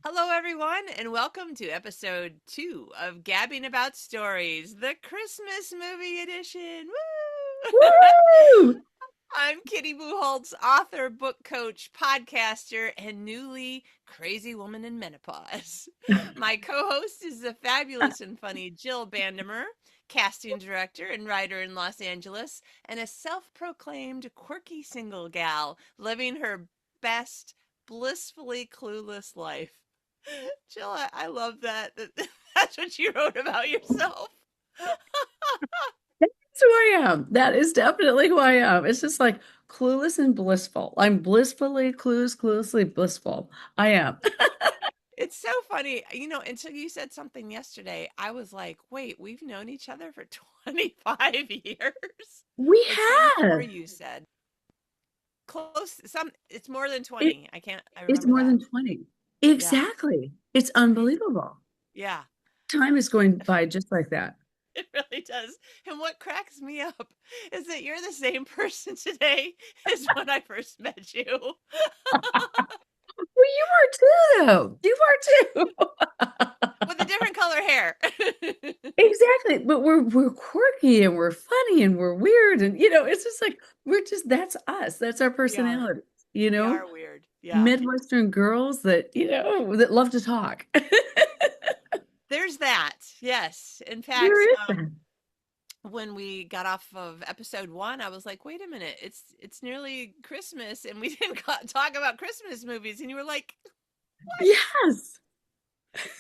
Hello, everyone, and welcome to episode 2 of Gabbing About Stories, the Christmas movie edition. Woo! Woo! I'm Kitty Bucholtz, author, book coach, podcaster, and newly crazy woman in menopause. My co host is the fabulous and funny Jill Bandemer, casting director and writer in Los Angeles, and a self proclaimed quirky single gal living her best, blissfully clueless life. Jill, I love that. That's what you wrote about yourself. That's who I am. That is definitely who I am. It's just like clueless and blissful. I'm blissfully clueless, cluelessly blissful. I am. It's so funny, until you said something yesterday, I was like, wait, we've known each other for 25 years? We Or 24, have. you said. Close, it's more than It, 20. I it's remember more that. than 20. Yeah, Exactly. It's it's crazy. unbelievable. Yeah, Time is going by just like that. it really does. And what cracks me up is that you're the same person today as when I first met you. Well, you are too, though. You are too. With a different color hair. Exactly. But we're quirky and we're funny and we're weird. And it's just like we're just that's us. That's our We are. personality, We are weird. Yeah. Midwestern girls that love to talk. There's that. Yes. In fact, There is that. when we got off of episode 1, I was like, "Wait a minute. It's nearly Christmas and we didn't talk about Christmas movies." And you were like, "What?" Yes.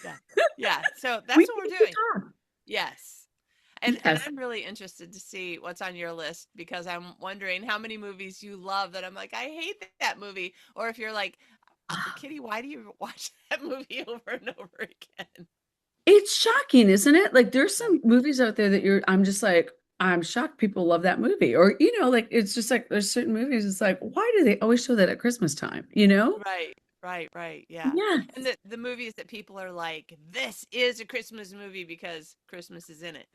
Yeah. Yeah. So We that's what need we're to doing. talk. Yes. And Yes. I'm really interested to see what's on your list because I'm wondering how many movies you love that I'm like, "I hate that movie." Or if you're like, "Kitty, why do you watch that movie over and over again?" It's shocking, isn't it? Like there's Right. some movies out there that I'm just like, I'm shocked people love that movie. Or, like it's just like there's certain movies, it's like, why do they always show that at Christmas time? You know? Right, right, yeah. And Yes. the movies that people are like, "This is a Christmas movie because Christmas is in it,"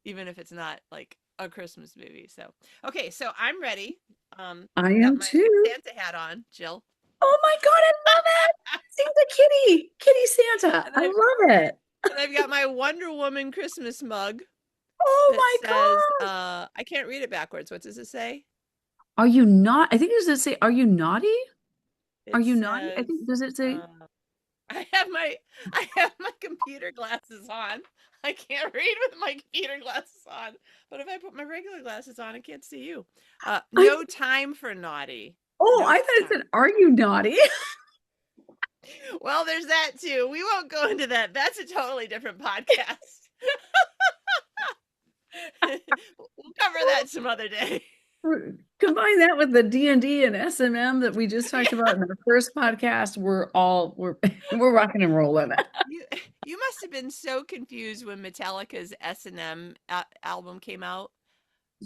even if it's not like a Christmas movie. So, okay, so I'm ready. I Got am my too. Santa hat on, Jill. Oh my God, I love it. Santa Kitty, Kitty Santa. And I I've love it. and I've got my Wonder Woman Christmas mug Oh that my says, God. I can't read it backwards. What does it say? Are you not? I think it does say, are you naughty? Are It you naughty? I says, think, does it say? uh, I have my I have my computer glasses on. I can't read with my computer glasses on, but if I put my regular glasses on, I can't see you. I, No time for naughty. oh, No I thought it time. said, are you naughty? Well, there's that too. We won't go into that. That's a totally different podcast. We'll cover that some other day. Combine that with the D&D and S&M that we just talked about in our first podcast. We're we're rocking and rolling. You you must have been so confused when Metallica's S&M album came out.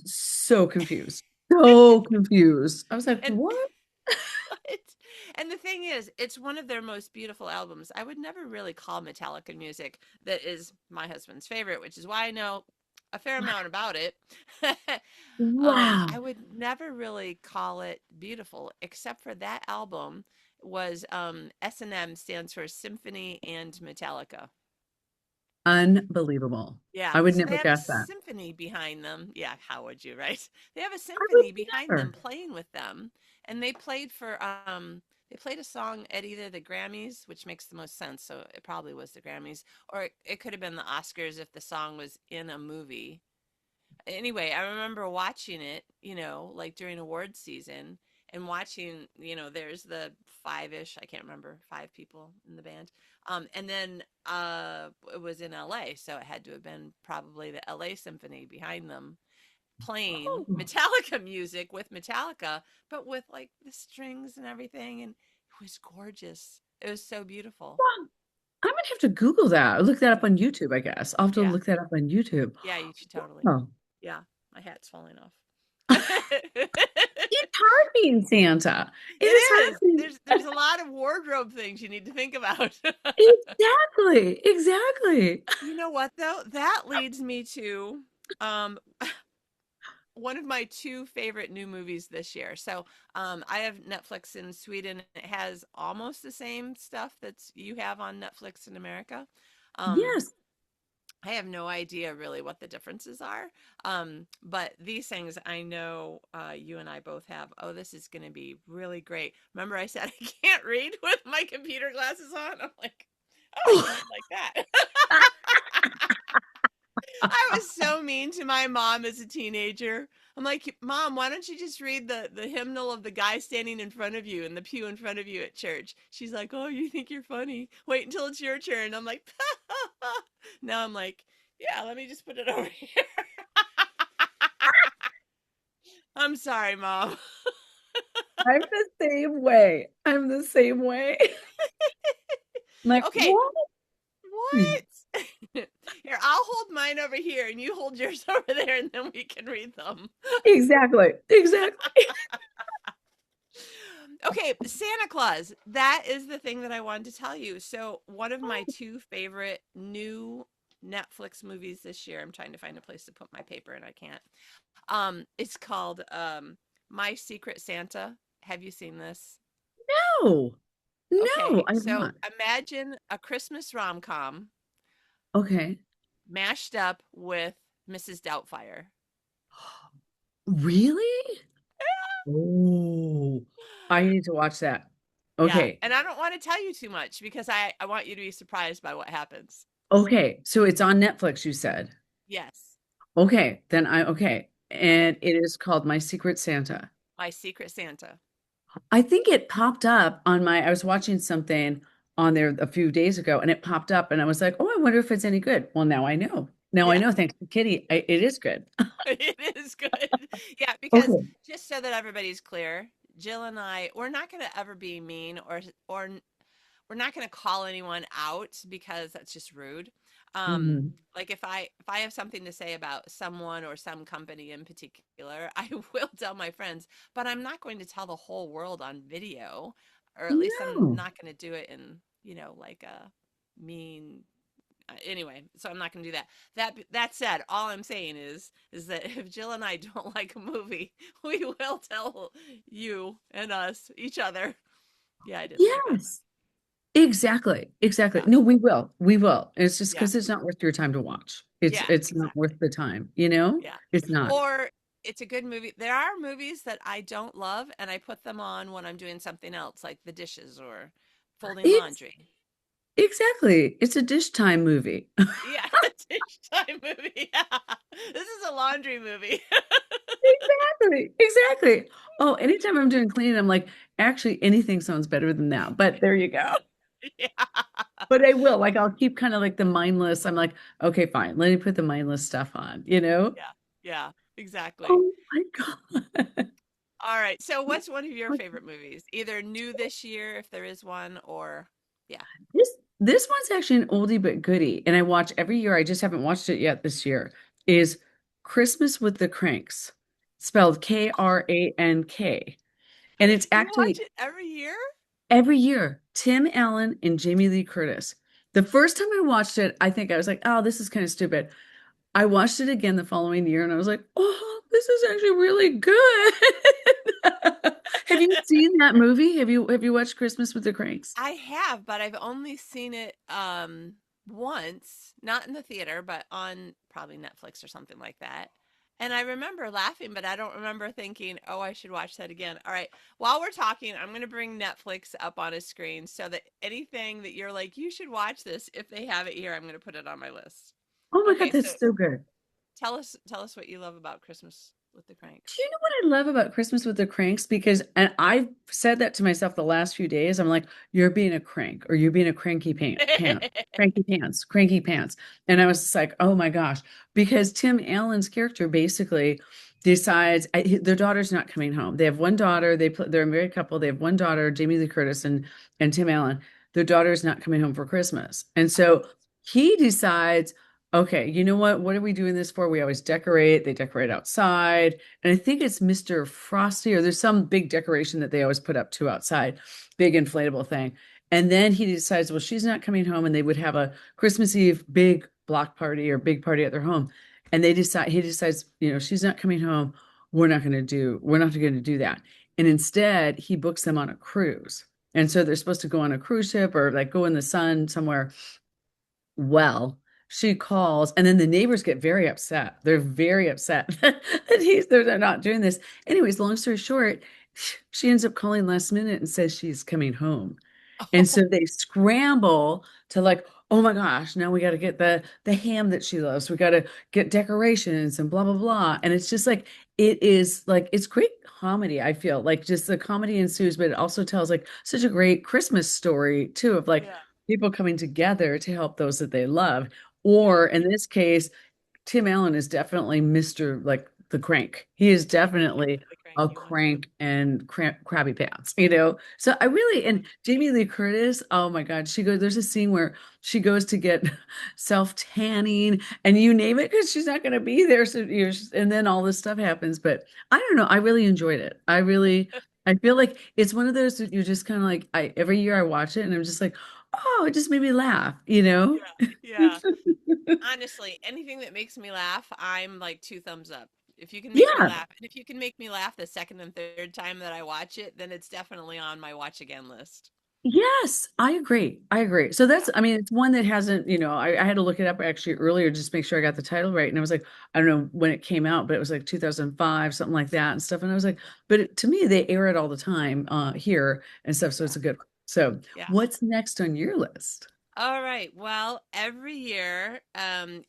So confused. So confused. I was like, And what? What? And the thing is, it's one of their most beautiful albums. I would never really call Metallica music that is my husband's favorite, which is why I know a fair amount about it. I Wow. would never really call it beautiful, except for that album was S&M stands for Symphony and Metallica. Unbelievable. Yeah, I would so they never have a guess that. symphony behind them. Yeah, how would you, right? They have a I would symphony behind them never. playing with them. And they played a song at either the Grammys, which makes the most sense, so it probably was the Grammys, or it could have been the Oscars if the song was in a movie. Anyway, I remember watching it, like during award season and watching, there's the five-ish, I can't remember, five people in the band. And then it was in LA, so it had to have been probably the LA Symphony behind them playing Oh, Metallica music with Metallica, but with like the strings and everything, and it was gorgeous. It was so beautiful. wow. I'm gonna have to Google that or look that up Yeah. on YouTube, I guess. I'll have to Yeah. look that up on YouTube. Yeah, you should totally. Oh. Yeah, my hat's falling off. It's hard being Santa. It It is hard is. being There's a lot of wardrobe things you need to think about. exactly, exactly. You know what though? That leads me to um one of my two favorite new movies this year. So, I have Netflix in Sweden. It has almost the same stuff that's you have on Netflix in America. Um, Yes. I have no idea really what the differences are. But these things I know you and I both have. Oh, this is going to be really great. Remember, I said I can't read with my computer glasses on? I'm like, oh, I can read like that. I was so mean to my mom as a teenager. I'm like, Mom, why don't you just read the hymnal of the guy standing in front of you in the pew in front of you at church? She's like, oh, you think you're funny? Wait until it's your turn. I'm like, now I'm like, yeah, let me just put it over here. I'm sorry, Mom. I'm the same way. I'm the same way. Like, Okay, what? what? Here, I'll hold mine over here and you hold yours over there and then we can read them. Exactly. Exactly. Okay, Santa Claus. That is the thing that I wanted to tell you. So, one of my two favorite new Netflix movies this year, I'm trying to find a place to put my paper and I can't. It's called My Secret Santa. Have you seen this? No. No, Okay, I'm so not. imagine a Christmas rom-com Okay. mashed up with Mrs. Doubtfire. Really? Oh, I need to watch that. Yeah, Okay. and I don't want to tell you too much because I want you to be surprised by what happens. Okay. So it's on Netflix, you said. Yes. Okay. Then okay. Okay. And it is called My Secret Santa. My Secret Santa. I think it popped up on I was watching something on there a few days ago and it popped up and I was like, oh, I wonder if it's any good. Well, now I know. Now I Yeah. know. Thanks to Kitty. It is good. It is good. Yeah, because Okay. just so that everybody's clear, Jill and I, we're not going to ever be mean or we're not going to call anyone out because that's just rude. Um, Mhm. like if I have something to say about someone or some company in particular, I will tell my friends, but I'm not going to tell the whole world on video, or at least I'm No. not going to do it in, like a mean anyway, so I'm not going to do that. That said, all I'm saying is that if Jill and I don't like a movie, we will tell you and us each other. Yeah, I didn't like that. Yes. Exactly. Exactly. Yeah. No, we will. We will. It's just Yeah. because it's not worth your time to watch. It's Yeah, it's not exactly. worth the time, you know? Yeah. It's not. Or it's a good movie. There are movies that I don't love and I put them on when I'm doing something else like the dishes or folding It's laundry. exactly. It's a dish time movie. Yeah, dish time movie. Yeah. This is a laundry movie. Exactly. Exactly. Oh, anytime I'm doing cleaning, I'm like, actually, anything sounds better than that. But there you go. Yeah. But I will, like, I'll keep kind of like the mindless. I'm like, okay, fine. Let me put the mindless stuff on, you know? Yeah. Yeah, exactly. Oh my God. All right. So what's one of your favorite movies? Either new this year, if there is one, or yeah. This one's actually an oldie but goodie, and I watch every year. I just haven't watched it yet this year. Is Christmas with the Cranks, spelled Krank, and it's You watch actually it every year? every year. Tim Allen and Jamie Lee Curtis. The first time I watched it, I think I was like, "Oh, this is kind of stupid." I watched it again the following year, and I was like, "Oh, this is actually really good." Have you seen that movie? Have you watched Christmas with the Cranks? I have, but I've only seen it once, not in the theater, but on probably Netflix or something like that. And I remember laughing, but I don't remember thinking, "Oh, I should watch that again." All right. While we're talking, I'm going to bring Netflix up on a screen so that anything that you're like, "You should watch this," if they have it here, I'm going to put it on my list. Oh my God, Okay, so that's so good. tell us what you love about Christmas with the Do you Cranks. know what I love about Christmas with the Cranks? Because, and I've said that to myself the last few days. I'm like, you're being a crank or you're being a cranky pants. And I was just like, oh my gosh. Because Tim Allen's character basically decides their daughter's not coming home. They have one daughter. They're a married couple. They have one daughter, Jamie Lee Curtis and Tim Allen. Their daughter's not coming home for Christmas. And Oh, so he decides, okay, you know what? What are we doing this for? We always decorate. They decorate outside. And I think it's Mr. Frosty, or there's some big decoration that they always put up too outside, big inflatable thing. And then he decides, well, she's not coming home, and they would have a Christmas Eve big block party or big party at their home. And he decides, she's not coming home. we're not going to do that. And instead, he books them on a cruise. And so they're supposed to go on a cruise ship or like go in the sun somewhere. Well, she calls, and then the neighbors get very upset. They're very upset that they're not doing this. Anyways, long story short, she ends up calling last minute and says she's coming home. And so Oh, they scramble to like, oh my gosh, now we got to get the ham that she loves. We got to get decorations and blah blah blah. And it's just like it is like it's great comedy, I feel. Like just the comedy ensues, but it also tells like such a great Christmas story too of like yeah, people coming together to help those that they love. yeah. Or in this case, Tim Allen is definitely Mr. like the crank. He is definitely The a cranky one. crank and crabby pants, you know? So I really, and Mhm. Jamie Lee Curtis, oh my God, there's a scene where she goes to get self-tanning and you name it because she's not going to be there. So and then all this stuff happens. But I don't know. I really enjoyed it. I feel like it's one of those that you're just kind of like, every year I watch it and I'm just like, oh, it just made me laugh, you know? Yeah, yeah. Honestly, anything that makes me laugh, I'm like two thumbs up. If you can make me Yeah. laugh, and if you can make me laugh the second and third time that I watch it, then it's definitely on my watch again list. Yes, I agree. I agree. So Yeah, I mean, it's one that hasn't, I had to look it up actually earlier just to make sure I got the title right. And I was like, I don't know when it came out, but it was like 2005, something like that and stuff. And I was like, but to me, they air it all the time here and stuff. So yeah, it's a good one. So yeah. what's next on your list? All right. Well, every year,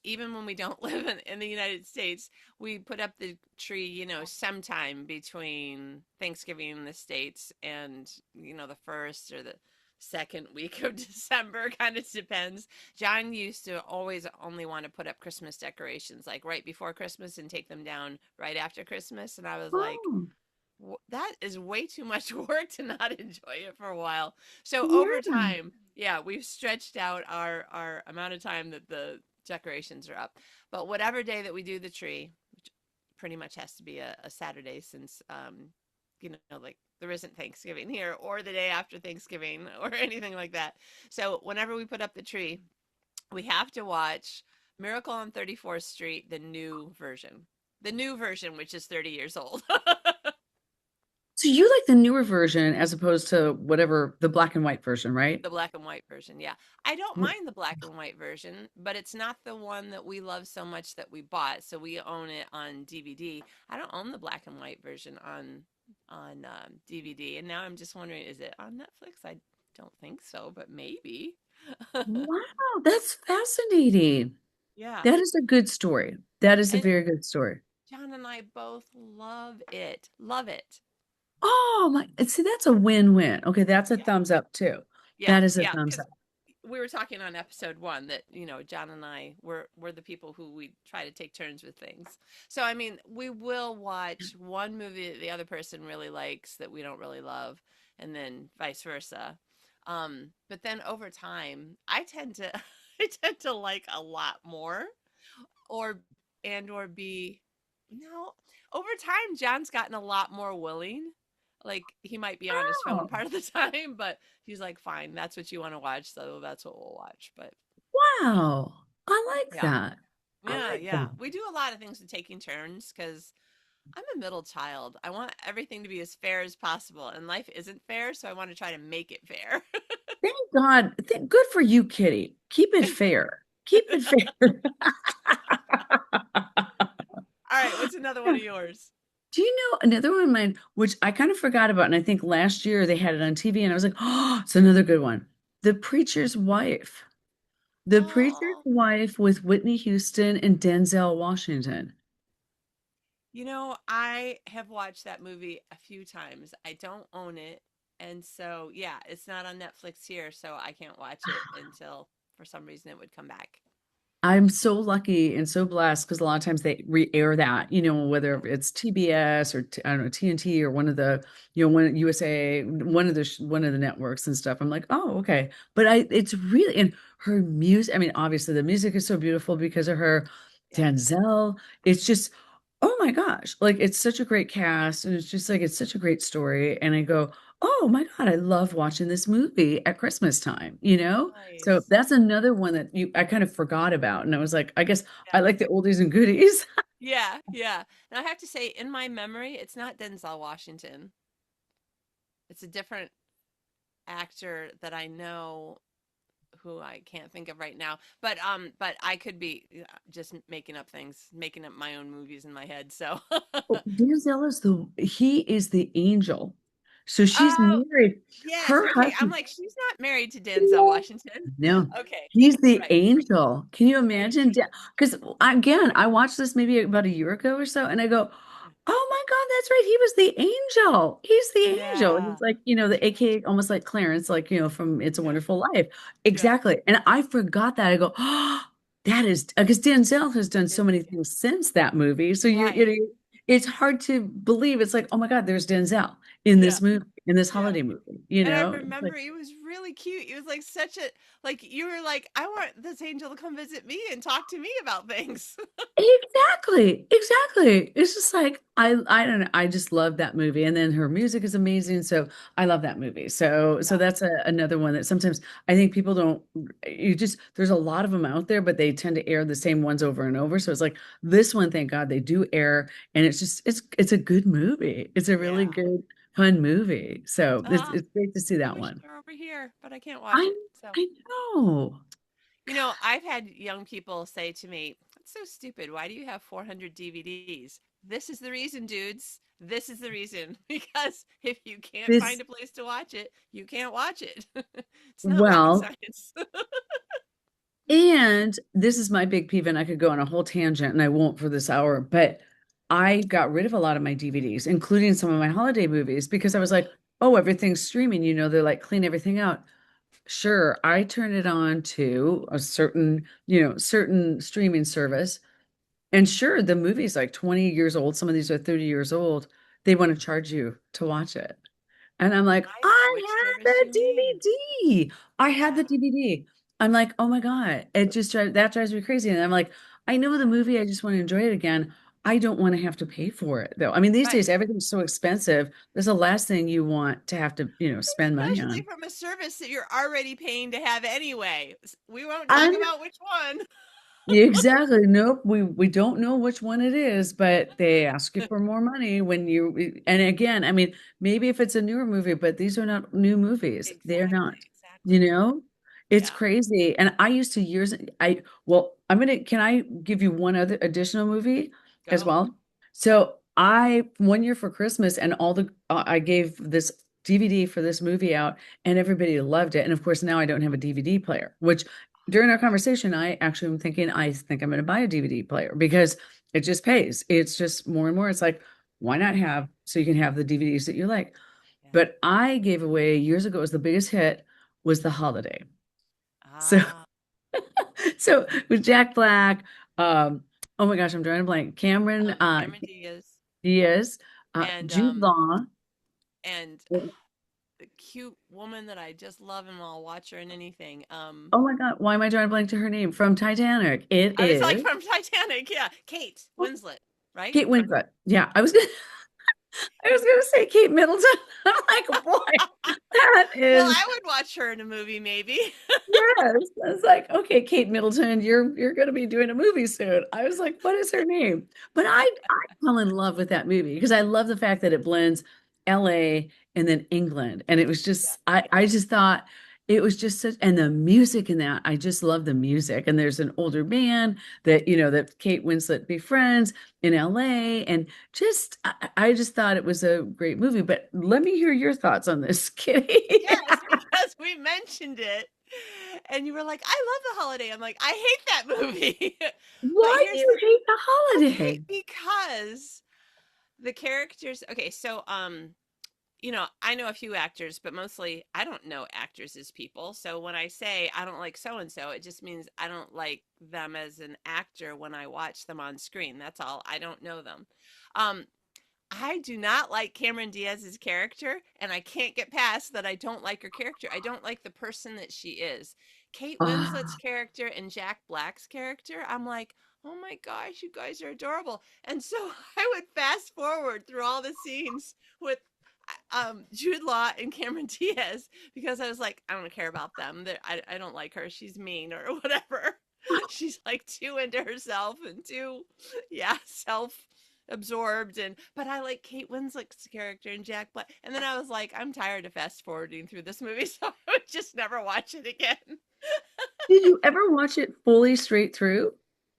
even when we don't live in the United States, we put up the tree, sometime between Thanksgiving in the States and, the first or the second week of December, kind of depends. John used to always only want to put up Christmas decorations like right before Christmas and take them down right after Christmas. And I was like, Oh, that is way too much work to not enjoy it for a while. So over yeah. time, yeah, we've stretched out our amount of time that the decorations are up. But whatever day that we do the tree, which pretty much has to be a Saturday since like there isn't Thanksgiving here or the day after Thanksgiving or anything like that. So whenever we put up the tree, we have to watch Miracle on 34th Street, the new version. The new version, which is 30 years old. So you like the newer version as opposed to whatever the black and white version, right? The black and white version, yeah. I don't mind the black and white version, but it's not the one that we love so much that we bought. So we own it on DVD. I don't own the black and white version on DVD. And now I'm just wondering, is it on Netflix? I don't think so, but maybe. Wow, that's fascinating. Yeah. That is a good story. That is a And very good story. John and I both love it. Love it. Oh my, see, that's a win-win. Okay, that's a Yeah. thumbs up too. Yeah. That is a Yeah. thumbs Because up. we were talking on episode one that John and I were the people who we try to take turns with things. So I mean, we will watch one movie that the other person really likes that we don't really love, and then vice versa. But then over time, I tend to I tend to like a lot more, or or be no over time. John's gotten a lot more willing. Like he might be on his phone Oh, part of the time, but he's like, fine, that's what you want to watch, so that's what we'll watch. But wow. I like yeah, that. I yeah, like yeah. that. We do a lot of things to taking turns because I'm a middle child. I want everything to be as fair as possible, and life isn't fair, so I want to try to make it fair. Thank God. Good for you, Kitty. Keep it fair. Keep it fair. All right, what's another one of yours? Do you know another one of mine, which I kind of forgot about, and I think last year they had it on TV, and I was like, oh, it's another good one. The Preacher's Wife. The Preacher's Oh, Wife with Whitney Houston and Denzel Washington. I have watched that movie a few times. I don't own it, and so yeah, it's not on Netflix here, so I can't watch it until for some reason it would come back. I'm so lucky and so blessed because a lot of times they re-air that, whether Yeah, it's TBS or I don't know, TNT or one of the, one USA, one of the networks and stuff. I'm like, oh, okay. But it's really and her music. I mean, obviously the music is so beautiful because of her. yeah. Denzel. It's just, oh my gosh, like it's such a great cast and it's just like it's such a great story. And I go, oh my God, I love watching this movie at Christmas time, you know? So Nice. that's another one that I kind of forgot about. And I was like, I guess I Yeah. like the oldies and goodies. Yeah, yeah. Now I have to say, in my memory, it's not Denzel Washington. It's a different actor that I know who I can't think of right now. But I could be just making up things, making up my own movies in my head. So, Oh, Denzel is he is the angel. So she's oh, married. yes. Her Okay. I'm husband, like, she's not married to Denzel Washington. no, Okay. he's the Right. angel. Can you Right. imagine? Because again, I watched this maybe about a year ago or so, and I go, "Oh my God, that's right. He was the angel. He's the angel." And Yeah. it's like, the Yeah. AKA almost like Clarence, like, from It's a Yeah. Wonderful Life. Yeah. Exactly. And I forgot that. I go, "Oh, that is," because Denzel has done so It's many things since that movie. So right. it's hard to believe. It's like, oh my God, there's Denzel in Yeah. this movie, in this Yeah. holiday movie, And I It's like, remember he was really cute. He was like such a like you were like, I want this angel to come visit me and talk to me about things. exactly, exactly. It's just like I don't know. I just love that movie, and then her music is amazing. So I love that movie. So Yeah. that's another one that sometimes I think people don't. You just there's a lot of them out there, but they tend to air the same ones over and over. So it's like this one, thank God they do air, and it's a good movie. It's a really Yeah. good fun movie. So Ah, it's great to see I that wish it one. were over here, but I can't watch I it. So, I know. I've had young people say to me, "That's so stupid. Why do you have 400 DVDs?" This is the reason, dudes. This is the reason. Because if you can't This find a place to watch it, you can't watch it. It's not rocket well. science. And this is my big peeve, and I could go on a whole tangent, and I won't for this hour, but I got rid of a lot of my DVDs, including some of my holiday movies, because I was like, oh, everything's streaming, they're like clean everything out. Sure, I turn it on to a certain streaming service. And sure, the movie's like 20 years old. Some of these are 30 years old. They want to charge you to watch it. And I'm like, I know I which had service the you mean. DVD. I had Yeah. the DVD. I'm like, oh my God. That drives me crazy. And I'm like, I know the movie. I just want to enjoy it again. I don't want to have to pay for it though. I mean, these Right. days everything's so expensive. That's the last thing you want to have to, spend money Especially on. from a service that you're already paying to have anyway. We won't I talk about which one. Exactly. Nope. We don't know which one it is, but they ask you for more money when and again, I mean, maybe if it's a newer movie, but these are not new movies. They're Exactly, not. You exactly. know? It's Yeah, crazy. And I used to years can I give you one other additional movie as go. well? So I one year for Christmas and I gave this DVD for this movie out and everybody loved it. And of course now I don't have a DVD player, which during our conversation, I actually am thinking, I think I'm going to buy a DVD player because it just pays. It's just more and more. It's like, why not have so you can have the DVDs that you like? Yeah. But I gave away years ago, it was the biggest hit was The Holiday. So, Ah, so with Jack Black, oh my gosh, I'm drawing a blank. Cameron Cameron Diaz Diaz, and Jude Law. and the cute woman that I just love and I'll watch her in anything. Oh my God, why am I drawing a blank to her name? From Titanic. It I was like is from Titanic. Yeah, Kate Winslet, right? Kate Winslet. Yeah, I was gonna say Kate Middleton. I'm like, boy, that Well, is I would watch her in a movie, maybe. yes. I was like, okay, Kate Middleton, you're gonna be doing a movie soon. I was like, what is her name? But I fell in love with that movie because I love the fact that it blends LA and then England. And it was Yeah, just I just thought it was just such and the music in that, I just love the music. And there's an older band that Kate Winslet befriends in LA. And I just thought it was a great movie. But let me hear your thoughts on this, Kitty. yes, because we mentioned it, and you were like, "I love The Holiday." I'm like, "I hate that movie," but Why do here's you the hate the okay holiday? because the characters. Okay, so I know a few actors, but mostly I don't know actors as people. So when I say I don't like so and so, it just means I don't like them as an actor when I watch them on screen. That's all. I don't know them. Um, I do not like Cameron Diaz's character, and I can't get past that I don't like her character. I don't like the person that she is. Kate Winslet's Ah, character and Jack Black's character, I'm like, oh my gosh, you guys are adorable. And so I would fast forward through all the scenes with Jude Law and Cameron Diaz because I was like, I don't care about them. I don't like her. She's mean or whatever. She's like too into herself and too, yeah, self-absorbed. And but I like Kate Winslet's character and Jack Black. And then I was like, I'm tired of fast forwarding through this movie, so I would just never watch it again. Did you ever watch it fully straight through?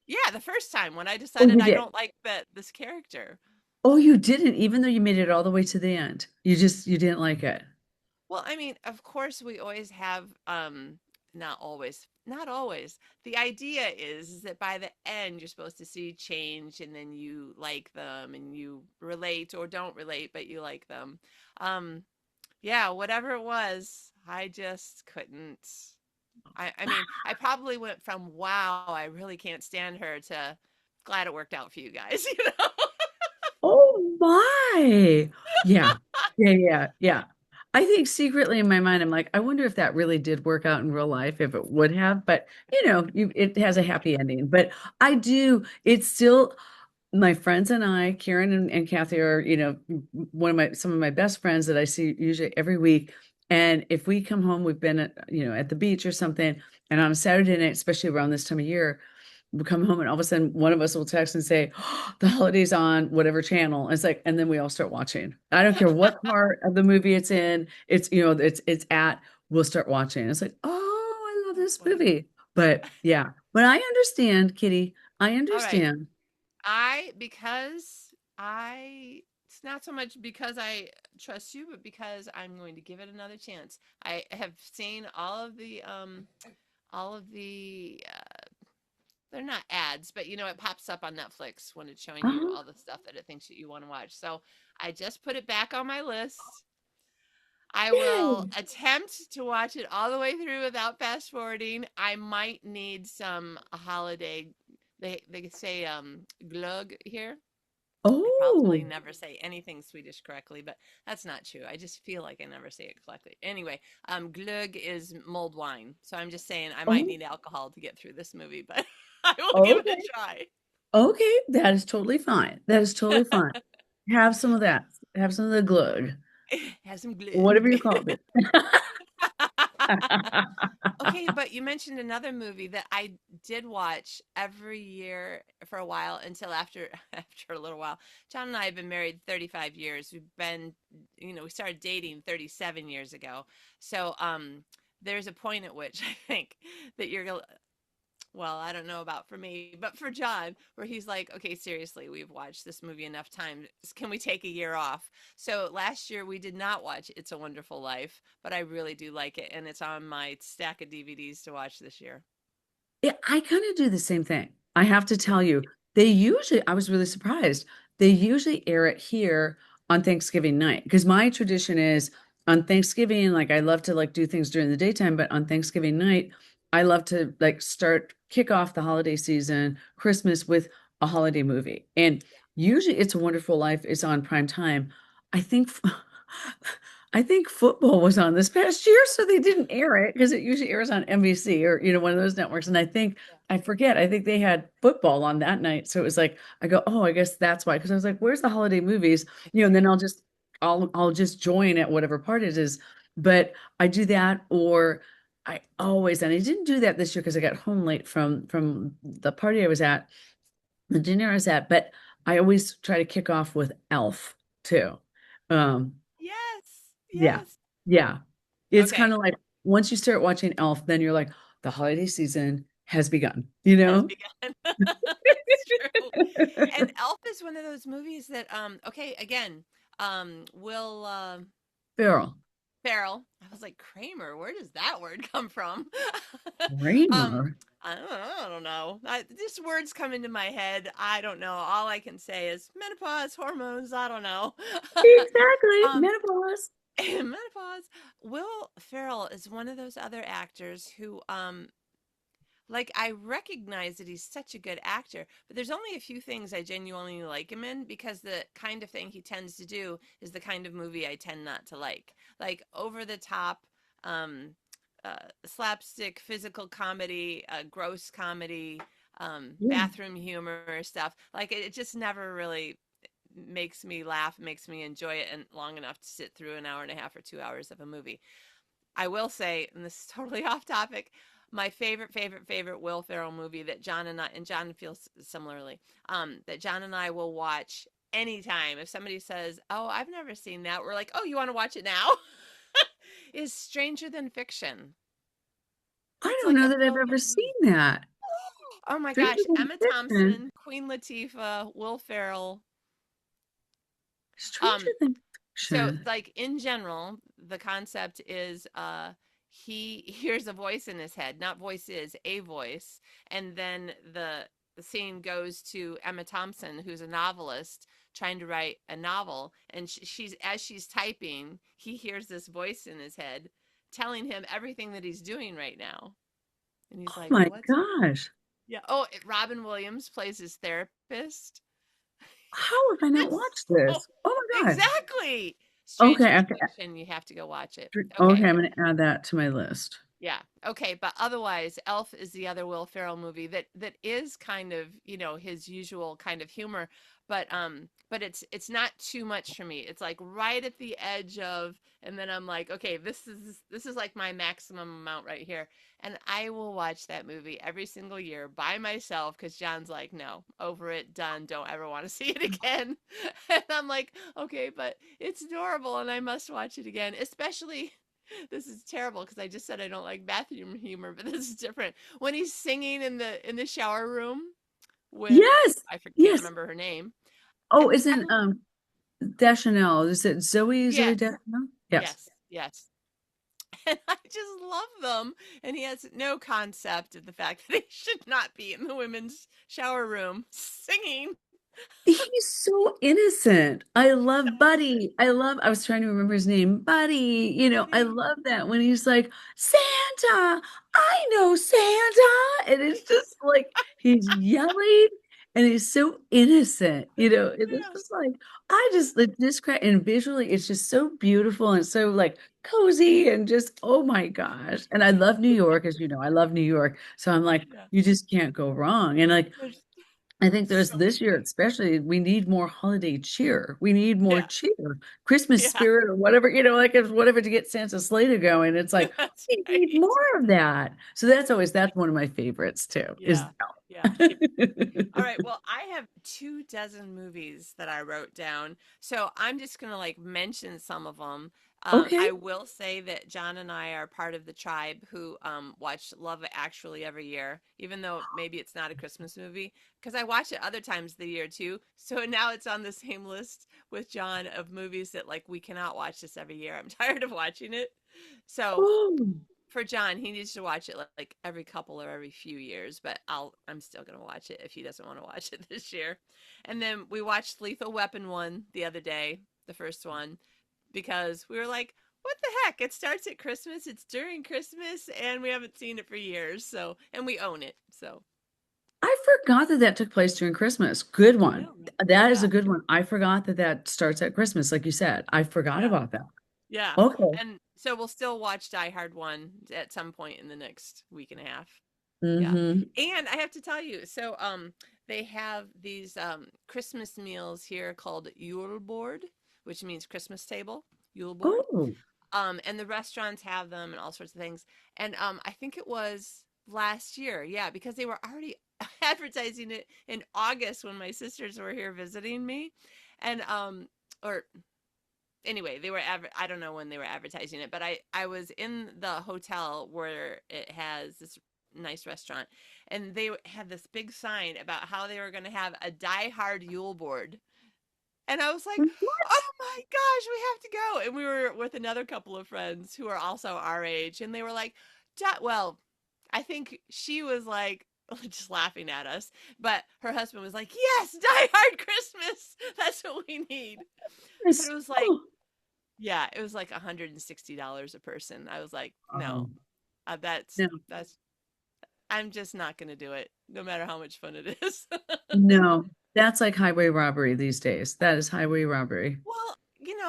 Yeah, the first time when I Oh, decided you I did. don't like this character. Oh, you didn't, even though you made it all the way to the end. You didn't like it. Well, I mean, of course we always have not always. The idea is that by the end you're supposed to see change and then you like them and you relate or don't relate, but you like them. Um yeah, whatever it was, I just couldn't. I mean, I probably went from wow, I really can't stand her to glad it worked out for you guys, you know? Oh my. Yeah. Yeah, yeah, yeah. I think secretly in my mind, I'm like, I wonder if that really did work out in real life, if it would have, but it has a happy ending. But I do, it's still my friends and I, Karen and Kathy are, some of my best friends that I see usually every week. And if we come home, we've been at the beach or something, and on a Saturday night, especially around this time of year, we come home and all of a sudden one of us will text and say, oh, the holiday's on whatever channel. And it's like, and then we all start watching. I don't care what part of the movie it's in, it's at, we'll start watching. It's like, oh, I love Oh this boy. movie. But yeah, but I understand, Kitty. I All right. understand. Because I it's not so much because I trust you, but because I'm going to give it another chance. I have seen all of the they're not ads, but you know it pops up on Netflix when it's showing you Uh-huh. all the stuff that it thinks that you want to watch. So I just put it back on my list. I will Yay. attempt to watch it all the way through without fast forwarding. I might need some holiday. They say glögg here. I probably Oh, never say anything Swedish correctly, but that's not true. I just feel like I never say it correctly. Anyway, glögg is mulled wine, so I'm just saying I might oh, need alcohol to get through this movie, but I will give it a okay. try. Okay, that is totally fine. That is totally fine. Have some of that. Have some of the glug. Have some Whatever you glögg. called it. Okay, but you mentioned another movie that I did watch every year for a while until after after a little while. John and I have been married 35 years. We started dating 37 years ago. So, there's a point at which I think that well, I don't know about for me, but for John, where he's like, okay, seriously, we've watched this movie enough times. Can we take a year off? So last year we did not watch It's a Wonderful Life, but I really do like it, and it's on my stack of DVDs to watch this year. Yeah, I kind of do the same thing. I have to tell you, I was really surprised. They usually air it here on Thanksgiving night because my tradition is on Thanksgiving, like I love to like do things during the daytime, but on Thanksgiving night, I love to like kick off the holiday season, Christmas with a holiday movie. And usually It's a Wonderful Life is on prime time. I think I think football was on this past year, so they didn't air it because it usually airs on NBC or one of those networks. And I forget, I think they had football on that night. So it was like I go, oh, I guess that's why. Because I was like, where's the holiday movies? And then I'll just join at whatever part it is. But I do that, or and I didn't do that this year because I got home late from the party I was at, the dinner I was at. But I always try to kick off with Elf too. Um, Yes, yeah. yes. Yeah. It's kind Okay, of like once you start watching Elf, then you're like, the holiday season has begun, you has know? begun. It's true. And Elf is one of those movies that okay, again, Will Farrell. Ferrell. I was like, Kramer, where does that word come from? um, Kramer. I don't know. Just words come into my head. I don't know. All I can say is menopause, hormones. I don't know. Exactly. um, Menopause. menopause. Will Ferrell is one of those other actors who, like, I recognize that he's such a good actor, but there's only a few things I genuinely like him in because the kind of thing he tends to do is the kind of movie I tend not to like over the top, um, slapstick, physical comedy, gross comedy, Yeah. bathroom humor stuff. Like it just never really makes me laugh, makes me enjoy it, and long enough to sit through an hour and a half or 2 hours of a movie. I will say, and this is totally off topic, my favorite Will Ferrell movie that John and I, and John feels similarly, that John and I will watch anytime. If somebody says, "Oh, I've never seen that," we're like, "Oh, you want to watch it now?" Is Stranger Than Fiction. I It's don't like know a that I've feel ever good seen movie. that. Oh my Stranger gosh, Than Emma Fiction. Thompson, Queen Latifah, Will Ferrell. Stranger Um, Than so Fiction. like in general, the concept is he hears a voice in his head, not voices, a voice, and then the scene goes to Emma Thompson, who's a novelist trying to write a novel, and she's as she's typing, he hears this voice in his head telling him everything that he's doing right now. And he's Oh like, my "What's gosh. Yeah. Oh, Robin Williams plays his therapist. How have I not It's watched so this? Oh my God. exactly Okay, Stranger Than okay. Fiction. You have to go watch it. Okay, Okay. I'm gonna add that to my list. Yeah. Okay, but otherwise, Elf is the other Will Ferrell movie that is kind of, his usual kind of humor, but it's not too much for me. It's like right at the edge of, and then I'm like, okay, this is like my maximum amount right here. And I will watch that movie every single year by myself because John's like, no, over it, done, don't ever want to see it again. And I'm like, okay, but it's adorable and I must watch it again, especially this is terrible because I just said I don't like bathroom humor, but this is different. When he's singing in the shower room with Yes, can't yes. remember her name, Oh, and I isn't don't. Deschanel? Is it Zoe Yes, Deschanel? Yes. yes, yes. And I just love them. And he has no concept of the fact that he should not be in the women's shower room singing. He's so innocent. I So love Buddy. I was trying to remember his name. Buddy. I funny. love that when he's like, Santa, I know Santa. And it's just like he's yelling and he's so innocent. And it's Yeah, just like, I just like this crack and visually it's just so beautiful and so like cozy and just, oh my gosh. And I love New York, as you know, I love New York. So I'm like, yeah. you just can't go wrong. And like, There's I think there's so this many year, things. especially, we need more holiday cheer. We need more Yeah, cheer, Christmas yeah. spirit, or whatever, like it's whatever to get Santa's sleigh to go. And it's like, That's we need right. more of that. So that's one of my favorites too, is Yeah, yeah. Elf. All right. Well, I have 2 dozen movies that I wrote down. So I'm just going to like mention some of them. Okay. I will say that John and I are part of the tribe who watch Love Actually every year, even though maybe it's not a Christmas movie, because I watch it other times of the year too. So now it's on the same list with John of movies that like we cannot watch this every year. I'm tired of watching it. So Oh, for John, he needs to watch it like every couple or every few years, but I'm still gonna watch it if he doesn't want to watch it this year. And then we watched Lethal Weapon 1 the other day, the first one, because we were like, what the heck? It starts at Christmas, it's during Christmas, and we haven't seen it for years, so and we own it. So I forgot that took place during Christmas. Good I one. know. That is Yeah, a good one. I forgot that starts at Christmas, like you said. I forgot yeah, about that. yeah. Okay. And so we'll still watch Die Hard 1 at some point in the next week and a half. Yeah. Mm-hmm. And I have to tell you, so they have these Christmas meals here called Yule board, which means Christmas table, Yule board. Oh, And the restaurants have them and all sorts of things. And I think it was last year, yeah, because they were already advertising it in August when my sisters were here visiting me. And or anyway, I don't know when they were advertising it, but I was in the hotel where it has this nice restaurant, and they had this big sign about how they were going to have a Die Hard Yule board. And I was like, what? "Oh my gosh, we have to go!" And we were with another couple of friends who are also our age, and they were like, "Well, I think she was like." Just laughing at us, but her husband was like, "Yes, Die Hard Christmas. That's what we need." But Yes. it was like, Oh, yeah, it was like $160 a person. I was like, no, oh, no. that's I'm just not gonna do it, no matter how much fun it is. No, that's like highway robbery these days. That is highway robbery. Well,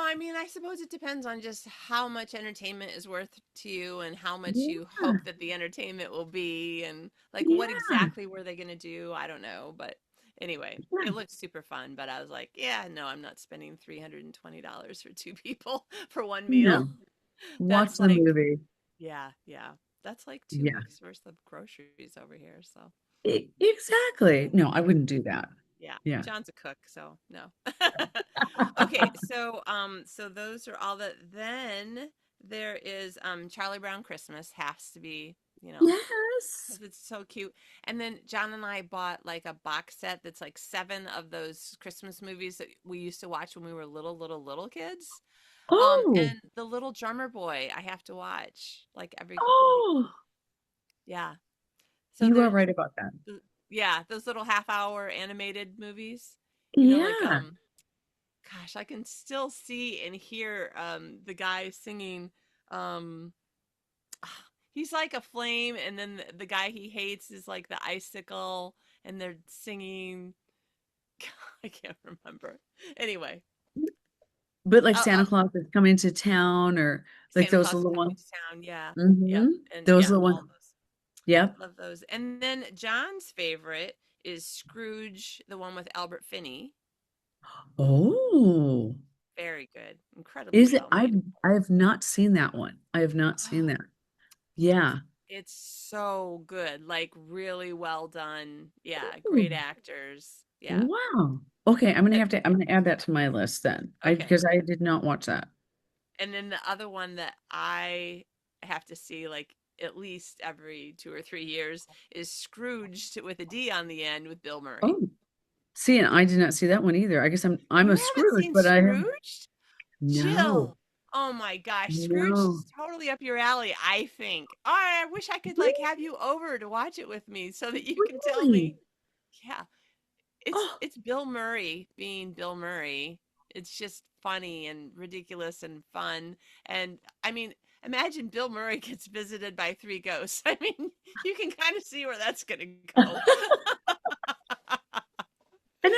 I mean, I suppose it depends on just how much entertainment is worth to you and how much you Yeah, hope that the entertainment will be and like what yeah, exactly were they gonna do? I don't know, but anyway, yeah. it looked super fun. But I was like, yeah, no, I'm not spending $320 for 2 people for one meal. No, That's watch the like, movie. yeah, yeah. That's like two Yeah. weeks worth of groceries over here. So Exactly. No, I wouldn't do that. yeah, Yeah. John's a cook, so no. Okay, so those are all that. Then there is Charlie Brown Christmas has to be, you know, Yes. because it's so cute. And then John and I bought like a box set that's like seven of those Christmas movies that we used to watch when we were little kids. Oh, And the Little Drummer Boy I have to watch like every couple of weeks. oh, Yeah. So you are there's right about that. yeah, those little half-hour animated movies. You know, like Yeah. gosh, I can still see and hear the guy singing um he's like a flame, and then the guy he hates is like the icicle, and they're singing. I can't remember. Anyway, But like I'll Santa Claus is coming to town or like Santa those Claus is little coming ones. to town. Yeah, Hmm. yep, and Those yeah, little ones. all those. Yep. Love those. And then John's favorite is Scrooge, the one with Albert Finney. Oh, Very good, incredibly is it? well made. I have not seen that one. I have not seen Oh, that. Yeah. it's so good, like really well done. Yeah, Ooh, great actors. Yeah. wow. Okay, And, I'm gonna add that to my list then. I okay. because I did not watch that. And then the other one that I have to see like at least every 2 or 3 years is Scrooged with a D on the end with Bill Murray. Oh, see, and I did not see that one either. I guess I'm You a haven't Scrooge, seen but I have Scrooged? no, Jill. Oh my gosh, Scrooged no. is totally up your alley, I think. Oh, I wish I could like have you over to watch it with me so that you can tell me. Really? Yeah, it's Oh, it's Bill Murray being Bill Murray. It's just funny and ridiculous and fun. And I mean, imagine Bill Murray gets visited by three ghosts. I mean, you can kind of see where that's going to go. and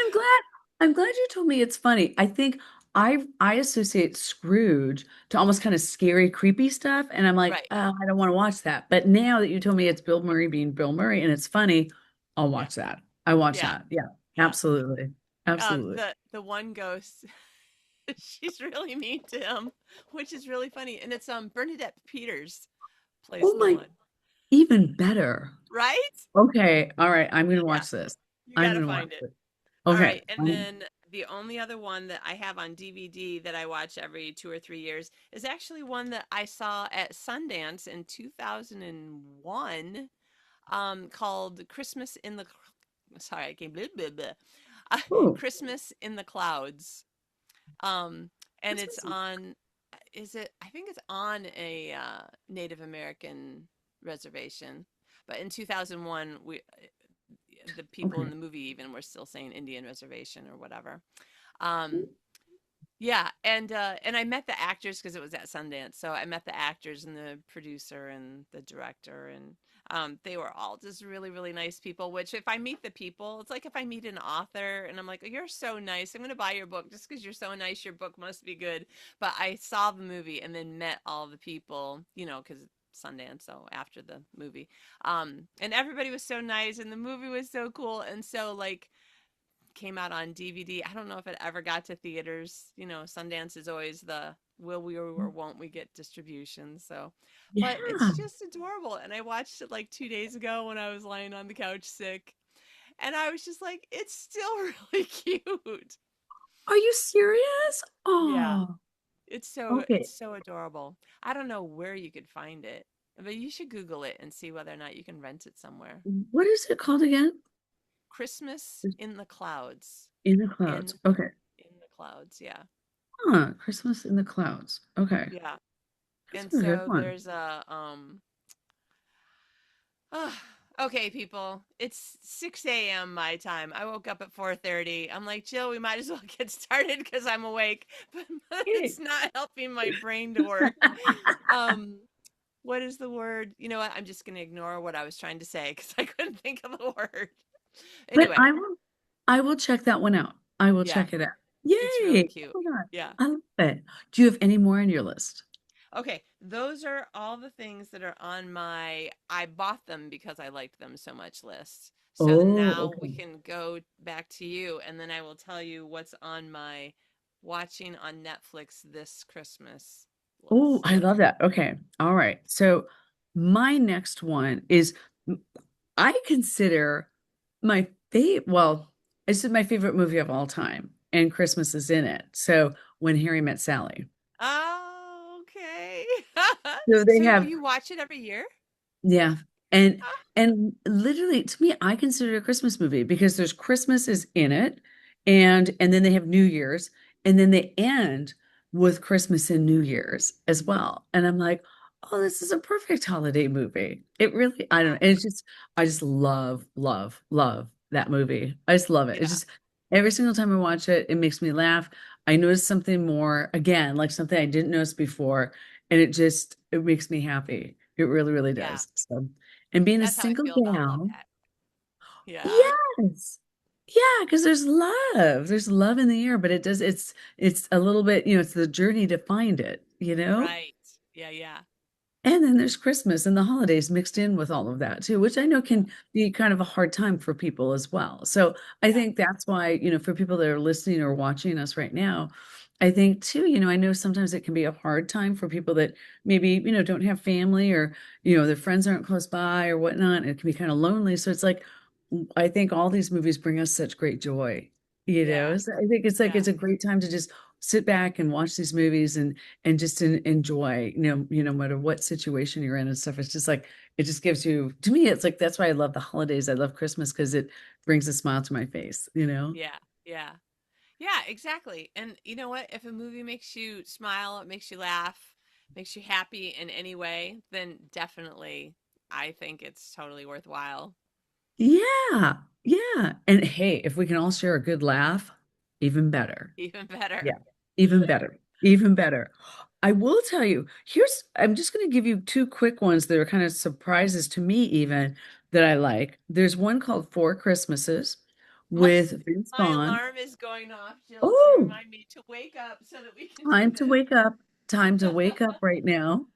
I'm glad you told me it's funny. I think I associate Scrooge to almost kind of scary, creepy stuff, and I'm like, Right. oh, I don't want to watch that. But now that you told me it's Bill Murray being Bill Murray and it's funny, I'll Yeah. watch that. I watch Yeah. that. Yeah, Yeah. absolutely. Absolutely. The one ghost, she's really mean to him, which is really funny. And it's Bernadette Peters plays Oh the my, one. even better. Right? Okay. All right. I'm gonna Yeah. watch this. You got I'm to gonna watch find it. it. All Okay. right, and then the only other one that I have on DVD that I watch every 2 or 3 years is actually one that I saw at Sundance in 2001, called Christmas in the. Sorry, I can't. Blah, blah, blah. Oh, Christmas in the Clouds, um, and what's it's this? on. Is it? I think it's on a Native American reservation, but in 2001, the people in Okay. the movie even were still saying Indian reservation or whatever. Um, yeah, and I met the actors because it was at Sundance. So I met the actors and the producer and the director, and they were all just really nice people. Which if I meet the people, it's like if I meet an author and I'm like, oh, "You're so nice. I'm going to buy your book just because you're so nice. Your book must be good." But I saw the movie and then met all the people, you know, because Sundance, so after the movie. And everybody was so nice and the movie was so cool. And so like came out on DVD. I don't know if it ever got to theaters. You know, Sundance is always the will we or won't we get distribution. So, but Yeah. it's just adorable. And I watched it like 2 days ago when I was lying on the couch sick. And I was just like, it's still really cute. Are you serious? Yeah. Oh, It's okay. so adorable. I don't know where you could find it, but you should Google it and see whether or not you can rent it somewhere. What is it called again? Christmas in the Clouds. In the In clouds. Okay. in the Clouds, yeah. Huh. Christmas in the clouds. Okay. Yeah. That's And a good so one. there's a okay, people. It's 6 a.m. my time. I woke up at 4:30. I'm like, Jill, we might as well get started because I'm awake, but Hey. it's not helping my brain to work. Um, what is the word? You know what? I'm just gonna ignore what I was trying to say because I couldn't think of the word. But Anyway, I will check that one out. I will yeah, check it out. it's really Yay. cute. Oh my God. Yeah. I love it. Do you have any more on your list? Okay, those are all the things that are on my I bought them because I liked them so much list. So Oh, now we okay. can go back to you and then I will tell you what's on my watching on Netflix this Christmas Oh, I list. love that. Okay. All right. So my next one is I consider my favorite, well, this is my favorite movie of all time, and Christmas is in it. So When Harry Met Sally. Oh, okay. So they So have you watch it every year? Yeah. And Ah, and literally to me, I consider it a Christmas movie because there's Christmas is in it and then they have New Year's and then they end with Christmas and New Year's as well. And I'm like, oh, this is a perfect holiday movie. It really, I don't know. wow. And it's just I just love, love, love that movie. I just love it. It's Yeah, just every single time I watch it, it makes me laugh. I notice something more, again, like something I didn't notice before, and it makes me happy. It really, really yeah. does. So, and being a That's how I single feel about Love gal, Hat. Yeah, yes. Yeah, because there's love. There's love in the air, but it's a little bit, it's the journey to find it, you know? right. Yeah, yeah, And then there's Christmas and the holidays mixed in with all of that too, which I know yeah, can be kind of a hard time for people as well. So I yeah, think that's why, for people that are listening or watching us right now, I think too, I know sometimes it can be a hard time for people that maybe, don't have family or, their friends aren't close by or whatnot. And it can be kind of lonely. So it's like, I think all these movies bring us such great joy, yeah, So I think it's like, yeah, it's a great time to just sit back and watch these movies and just enjoy, no matter what situation you're in and stuff. It's just like it just gives you, to me, it's like that's why I love the holidays. I love Christmas because it brings a smile to my face. yeah, yeah. Yeah, exactly. And you know what? If a movie makes you smile, it makes you laugh, makes you happy in any way, then definitely I think it's totally worthwhile. Yeah, yeah. And hey, if we can all share a good laugh, even better. Even better. Yeah, even better. Even better. I will tell you, I'm just going to give you two quick ones that are kind of surprises to me, even that I like. There's one called Four Christmases My with Vince my Vaughn. alarm is going off, Jill, to Oh, remind me to wake up so that we can do time to this. wake up. Time to wake up right now.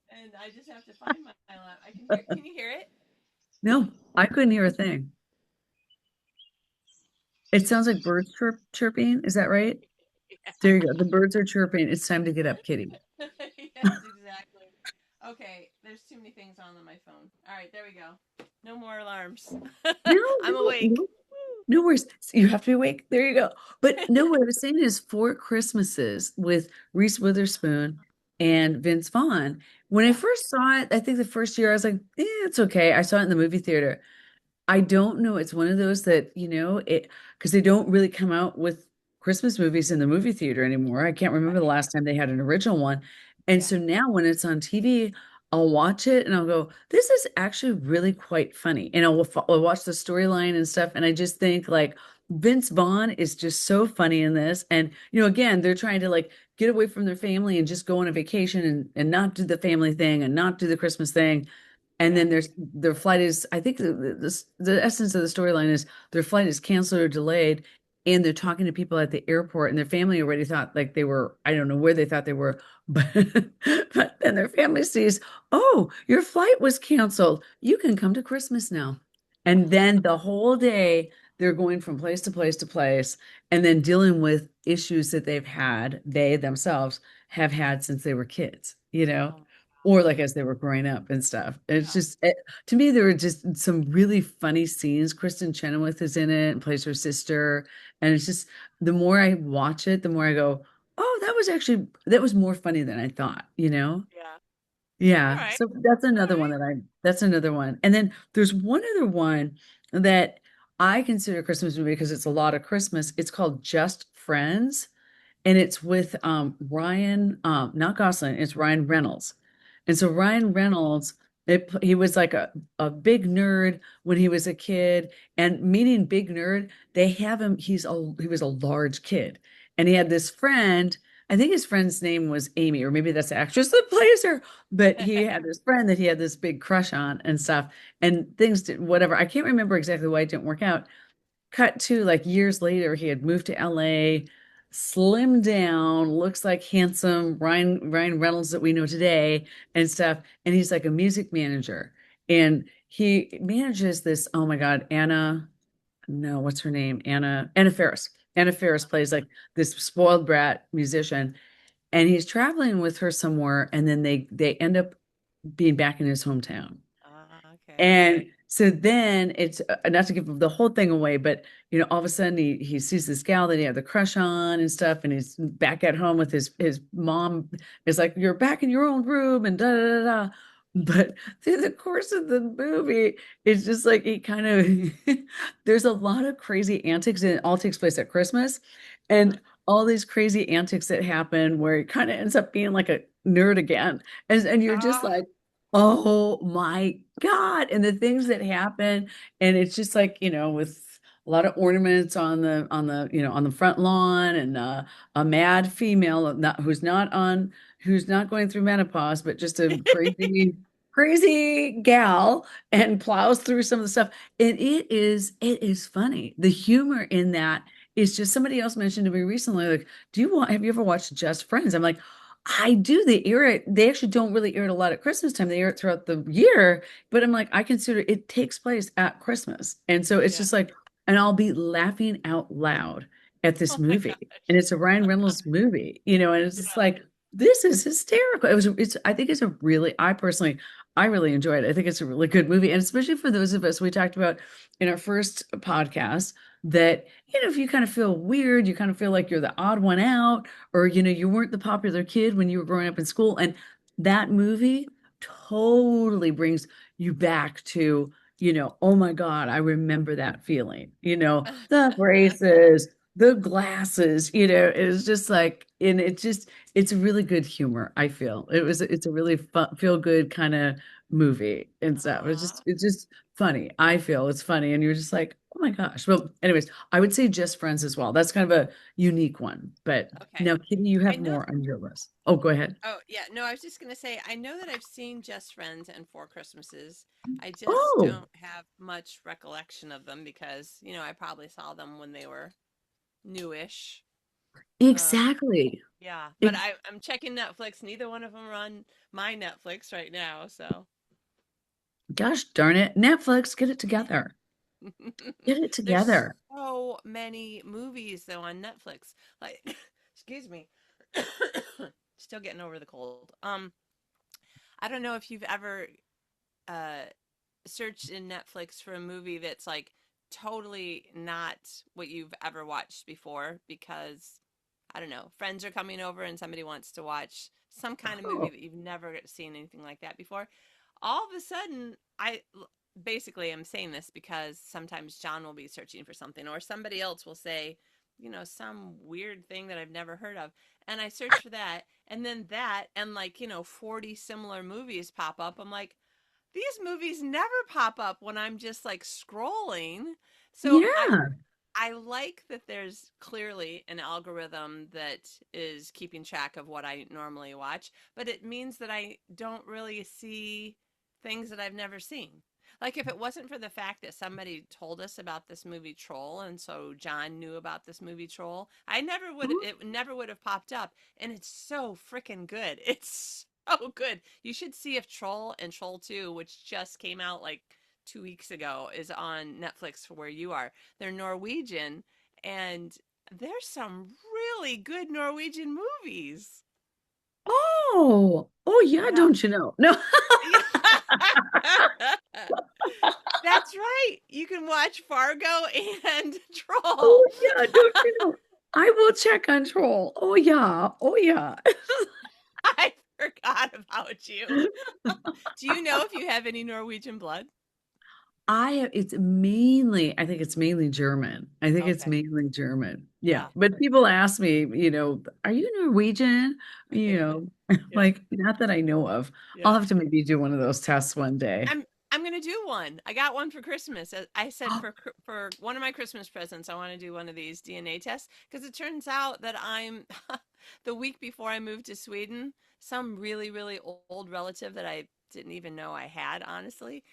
And I just have to find my alarm. I can hear. Can you hear it? No, I couldn't hear a thing. It sounds like birds chirping. Is that right? There you go. The birds are chirping. It's time to get up, kitty. Yes, exactly. Okay, there's too many things on my phone. All right, there we go. No more alarms. No, I'm no, awake. no, no worries. You have to be awake. There you go. But no, what I was saying is Four Christmases with Reese Witherspoon and Vince Vaughn. When I Yeah, first saw it, I think the first year I was like, it's okay. I saw it in the movie theater. I don't know. It's one of those that, because they don't really come out with Christmas movies in the movie theater anymore. I can't remember the right. last time they had an original one. And Yeah, so now when it's on TV, I'll watch it and I'll go, this is actually really quite funny. And I'll watch the storyline and stuff. And I just think like Vince Vaughn is just so funny in this. And, again, they're trying to like get away from their family and just go on a vacation and not do the family thing and not do the Christmas thing. And yeah. then their flight is, I think the essence of the storyline is their flight is canceled or delayed, and they're talking to people at the airport, and their family already thought like they were, I don't know where they thought they were, but but then their family sees, oh, your flight was canceled. You can come to Christmas now. And then the whole day they're going from place to place to place, and then dealing with issues that they themselves have had since they were kids. Oh my Or gosh. like as they were growing up and stuff. It's Yeah. just to me there were just some really funny scenes. Kristen Chenoweth is in it and plays her sister, and it's just the more I watch it, the more I go, "Oh, that was more funny than I thought." Yeah. All Yeah. right. So that's All another one right. that's another one. And then there's one other one that I consider a Christmas movie because it's a lot of Christmas. It's called Just Friends, and it's with Ryan, not Gosling, it's Ryan Reynolds. And so Ryan Reynolds, he was like a big nerd when he was a kid. And meaning big nerd, they have him, he was a large kid. And he had this friend, I think his friend's name was Amy, or maybe that's the actress that plays her. But he had this friend that he had this big crush on and stuff. And things did whatever. I can't remember exactly why it didn't work out. Cut to like years later, he had moved to LA, slimmed down, looks like handsome Ryan Reynolds that we know today and stuff. And he's like a music manager. And he manages this, oh my God, Anna, no, what's her name? Anna Faris. Anna Faris plays like this spoiled brat musician, and he's traveling with her somewhere, and then they end up being back in his hometown. Okay. And so then it's not to give the whole thing away, but all of a sudden he sees this gal that he had the crush on and stuff, and he's back at home with his mom is like, "You're back in your own room," and da da da da. But through the course of the movie, it's just like he kind of there's a lot of crazy antics, and it all takes place at Christmas, Uh-huh. and all these crazy antics that happen where it kind of ends up being like a nerd again. And you're just Ah, like, oh my God. And the things that happen, and it's just like, with a lot of ornaments on the front lawn, and a mad female who's not going through menopause, but just a crazy gal, and plows through some of the stuff. And it is funny. The humor in that is just, somebody else mentioned to me recently, like, have you ever watched Just Friends? I'm like, I do. They actually don't really air it a lot at Christmas time. They air it throughout the year, but I'm like, I consider it takes place at Christmas. And so it's yeah. just like, and I'll be laughing out loud at this Oh my movie. gosh. And it's a Ryan Reynolds movie, and it's just Yeah. like, this is hysterical. I think I really enjoyed it. I think it's a really good movie. And especially for those of us, we talked about in our first podcast that, if you kind of feel weird, you kind of feel like you're the odd one out, or you weren't the popular kid when you were growing up in school, and that movie totally brings you back to, oh my God, I remember that feeling, the braces, the glasses, it's just like, and it's really good humor. I feel it's a really fun, feel good kind of movie and stuff. Aw. It's just funny. I feel it's funny, and you're just like, oh my gosh. Well, anyways, I would say Just Friends as well. That's kind of a unique one. But Okay. now, Kitty, you I have know. more on your list. Oh, go ahead. Oh, yeah. No, I was just gonna say, I know that I've seen Just Friends and Four Christmases. I just Oh, don't have much recollection of them because, I probably saw them when they were newish. Um, exactly. yeah, but Ex- I'm checking Netflix. Neither one of them are on my Netflix right now, so Gosh darn it. Netflix, get it together. Get it there's together. so many movies though on Netflix. Like, excuse me, still getting over the cold. I don't know if you've ever uh searched in Netflix for a movie that's like totally not what you've ever watched before because I don't know, friends are coming over and somebody wants to watch some kind of movie Oh, that you've never seen anything like that before. All of a sudden, I basically am saying this because sometimes John will be searching for something or somebody else will say, some weird thing that I've never heard of. And I search for that and then that and like, 40 similar movies pop up. I'm like, these movies never pop up when I'm just like scrolling. So yeah. I like that there's clearly an algorithm that is keeping track of what I normally watch, but it means that I don't really see things that I've never seen. Like if it wasn't for the fact that somebody told us about this movie Troll and so John knew about this movie Troll, it never would have popped up and it's so freaking good. It's so good. You should see if Troll and Troll 2, which just came out like 2 weeks ago, is on Netflix for where you are. They're Norwegian, and there's some really good Norwegian movies. Oh, oh yeah, Yeah. don't you know? No. Yeah. That's right. You can watch Fargo and Troll. Oh yeah, don't you know? I will check on Troll. Oh yeah. Oh yeah. I forgot about you. Do you know if you have any Norwegian blood? I think it's mainly German. I think it's Okay. mainly German. Yeah. Yeah. But people ask me, are you Norwegian? Yeah. Like, not that I know of. I'll Yeah. have to maybe do one of those tests one day. I'm gonna do one. I got one for Christmas. I said for one of my Christmas presents, I want to do one of these DNA tests because it turns out that I'm the week before I moved to Sweden, some really old relative that I didn't even know I had, honestly,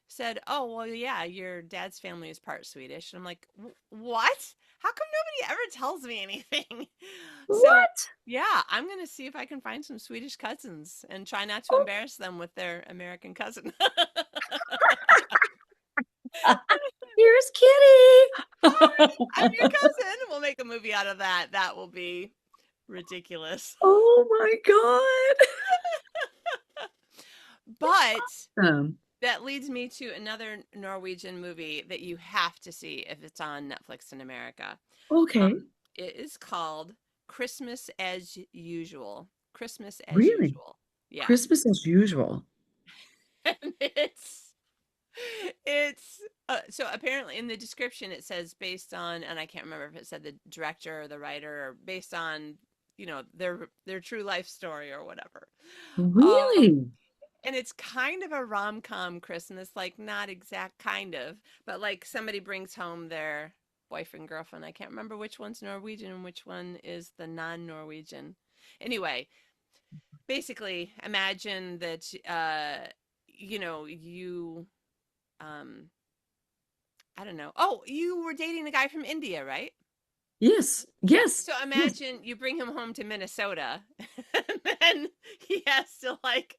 said, "Oh, well, yeah, your dad's family is part Swedish." And I'm like, "What? How come nobody ever tells me anything?" So What? yeah, I'm gonna see if I can find some Swedish cousins and try not to Oh, embarrass them with their American cousin. here's Kitty. Hi, I'm your cousin. We'll make a movie out of that. That will be ridiculous. Oh my God. But Um, that leads me to another Norwegian movie that you have to see if it's on Netflix in America. okay. It is called Christmas as Usual. Christmas as Really? Usual. Yeah. Christmas as usual. And it's so apparently in the description it says based on, and I can't remember if it said the director or the writer, or based on, their true life story or whatever. Um Really? and it's kind of a rom-com Christmas, like not exact kind of, but like somebody brings home their boyfriend, girlfriend. I can't remember which one's Norwegian and which one is the non-Norwegian. Anyway, basically imagine that you um I don't know. Oh, you were dating a guy from India, right? Yes. Yeah. Yes. So Yes. imagine you bring him home to Minnesota, and then he has to like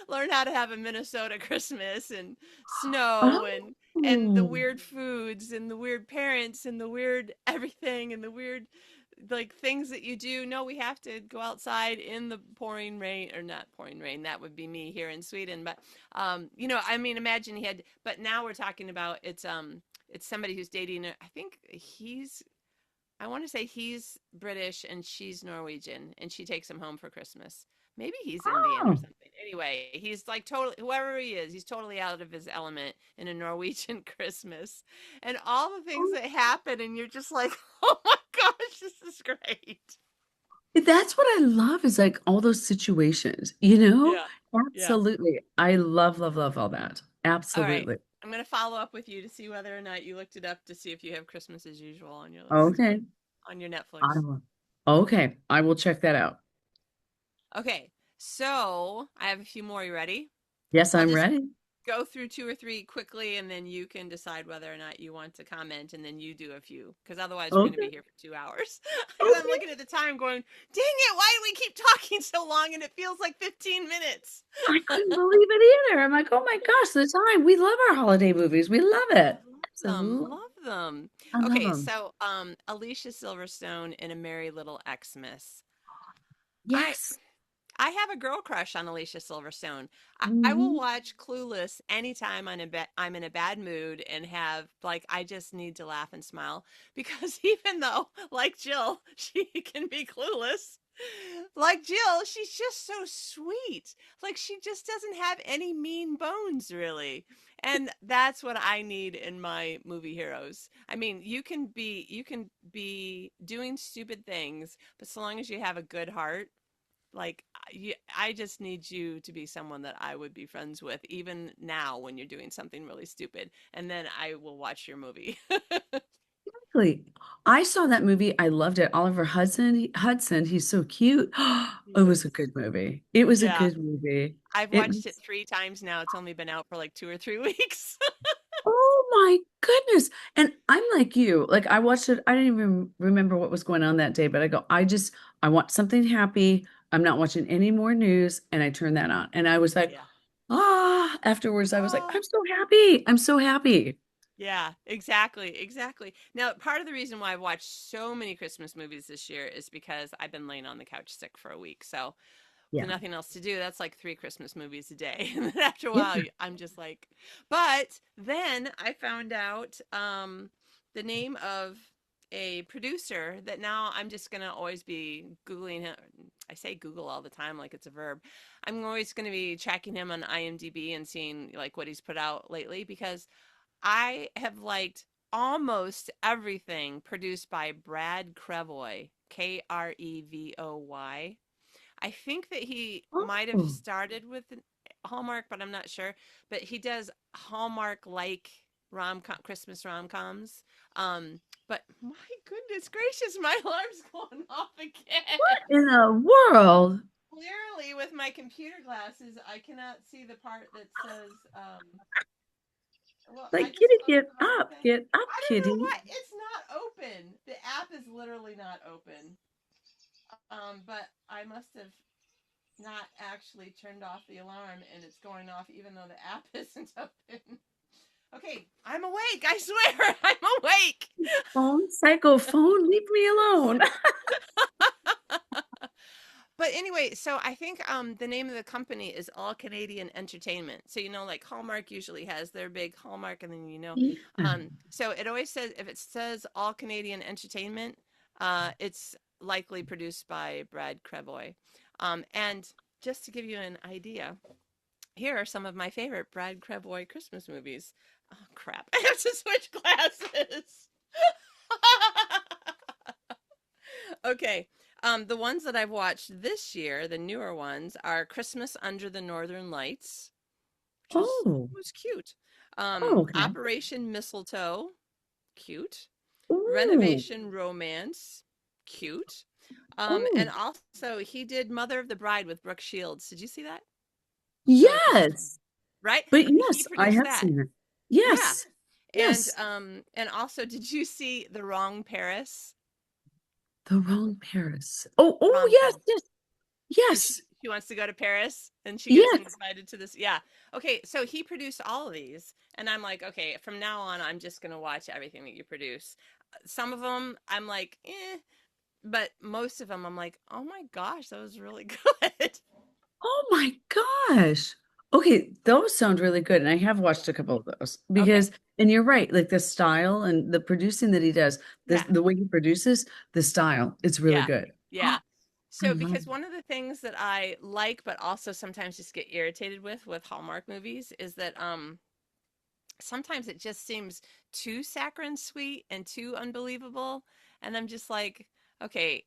learn how to have a Minnesota Christmas and snow and the Oh, weird foods and the weird parents and the weird everything and the weird like things that you do. No, we have to go outside in the pouring rain, or not pouring rain. That would be me here in Sweden. But I mean, imagine he had. But now we're talking about it's somebody who's dating. I think I want to say he's British and she's Norwegian, and she takes him home for Christmas. Maybe he's Indian or oh. something. Anyway, he's like totally, whoever he is, he's totally out of his element in a Norwegian Christmas. And all the things that happen, and you're just like, oh my gosh, this is great. That's what I love is like all those situations, you know? Yeah. Yeah. Absolutely. I love, love, love all that. All right. Absolutely. I'm going to follow up with you to see whether or not you looked it up to see if you have Christmas as usual on your list, Okay. on your I Netflix. will. Okay. I will check that out. Okay. So I have a few more. You ready? Yes, I'll I'm just ready. go through two or three quickly, and then you can decide whether or not you want to comment, and then you do a few, because otherwise we're going to Okay. be here for 2 hours. Because I'm Okay. looking at the time going, dang it, why do we keep talking so long and it feels like 15 minutes? I couldn't believe it either. I'm like, oh my gosh, the time. We love our holiday movies. We love it. Love them, Absolutely. love them. I love Okay, them. so Alicia Silverstone in A Merry Little Xmas. I Yes. I have a girl crush on Alicia Silverstone. I will Mhm. watch Clueless anytime I'm in a bad mood and have like I just need to laugh and smile because even though like Jill, she can be clueless. Like Jill, she's just so sweet. Like she just doesn't have any mean bones really. And that's what I need in my movie heroes. I mean, you can be doing stupid things, but so long as you have a good heart, like I just need you to be someone that I would be friends with, even now when you're doing something really stupid, and then I will watch your movie. Exactly. I saw that movie. I loved it. Oliver Hudson, he's so cute. He It was a is. good movie. It was a Yeah, good movie. I've It watched it was, 3 times now. It's only been out for like 2 or 3 weeks. oh my goodness. And I'm like you. Like I watched it. I didn't even remember what was going on that day, but I want something happy. I'm not watching any more news. And I turned that on. And I was like, Yeah. afterwards, I was like, Oh. I'm so happy. I'm so happy. Yeah, exactly, exactly. Now, part of the reason why I've watched so many Christmas movies this year is because I've been laying on the couch sick for a week. So, with Yeah. nothing else to do, that's like 3 Christmas movies a day. And then after a Yeah. while, I'm just like, but then I found out the name of a producer that now I'm just going to always be Googling him. I say Google all the time like it's a verb. I'm always going to be tracking him on IMDb and seeing like what he's put out lately because I have liked almost everything produced by Brad Crevoy, Krevoy. I think that he might have Oh, started with Hallmark, but I'm not sure. But he does Hallmark like Christmas rom coms. But my goodness gracious, my alarm's going off what again. in the world? Clearly, with my computer glasses, I cannot see the part that says. Well, I Like, just kitty, spoke the wrong thing. get up, I don't know kitty. why it's not open. The app is literally not open. But I must have not actually turned off the alarm and it's going off even though the app isn't open. Okay, I'm awake. I swear, I'm awake. Phone, psycho phone, leave me alone. But anyway, so I think the name of the company is All Canadian Entertainment. So like Hallmark usually has their big Hallmark, and then Yeah. so it always says if it says All Canadian Entertainment, it's likely produced by Brad Crevoy. And just to give you an idea, here are some of my favorite Brad Crevoy Christmas movies. Oh crap! I have to switch glasses. Okay. The ones that I've watched this year, the newer ones, are Christmas Under the Northern Lights, which Oh, was cute. oh, okay. Operation Mistletoe, cute. Ooh, Renovation Romance, cute. And oh, also he did Mother of the Bride with Brooke Shields. Did you see that? So the Christmas, yes. right? But He yes, I produced have that. seen it. Yeah. Yes, And yes. also did you see The Wrong Paris? The Wrong Paris. Oh, oh, Wrong yes, Paris. yes, And yes, she wants to go to Paris and she gets yes. invited to this. Yeah. Okay, so he produced all of these and I'm like, okay, from now on I'm just going to watch everything that you produce. Some of them I'm like, but most of them I'm like, "Oh my gosh, that was really good." Oh my gosh. Okay, those sound really good. And I have watched a couple of those Okay. because, and you're right, like the style and the producing that he does, Yeah. the way he produces, the style, it's really Yeah. good. Yeah. I So love because one of the things that I like but also sometimes just get irritated with Hallmark movies is that sometimes it just seems too saccharine sweet and too unbelievable. And I'm just like, okay,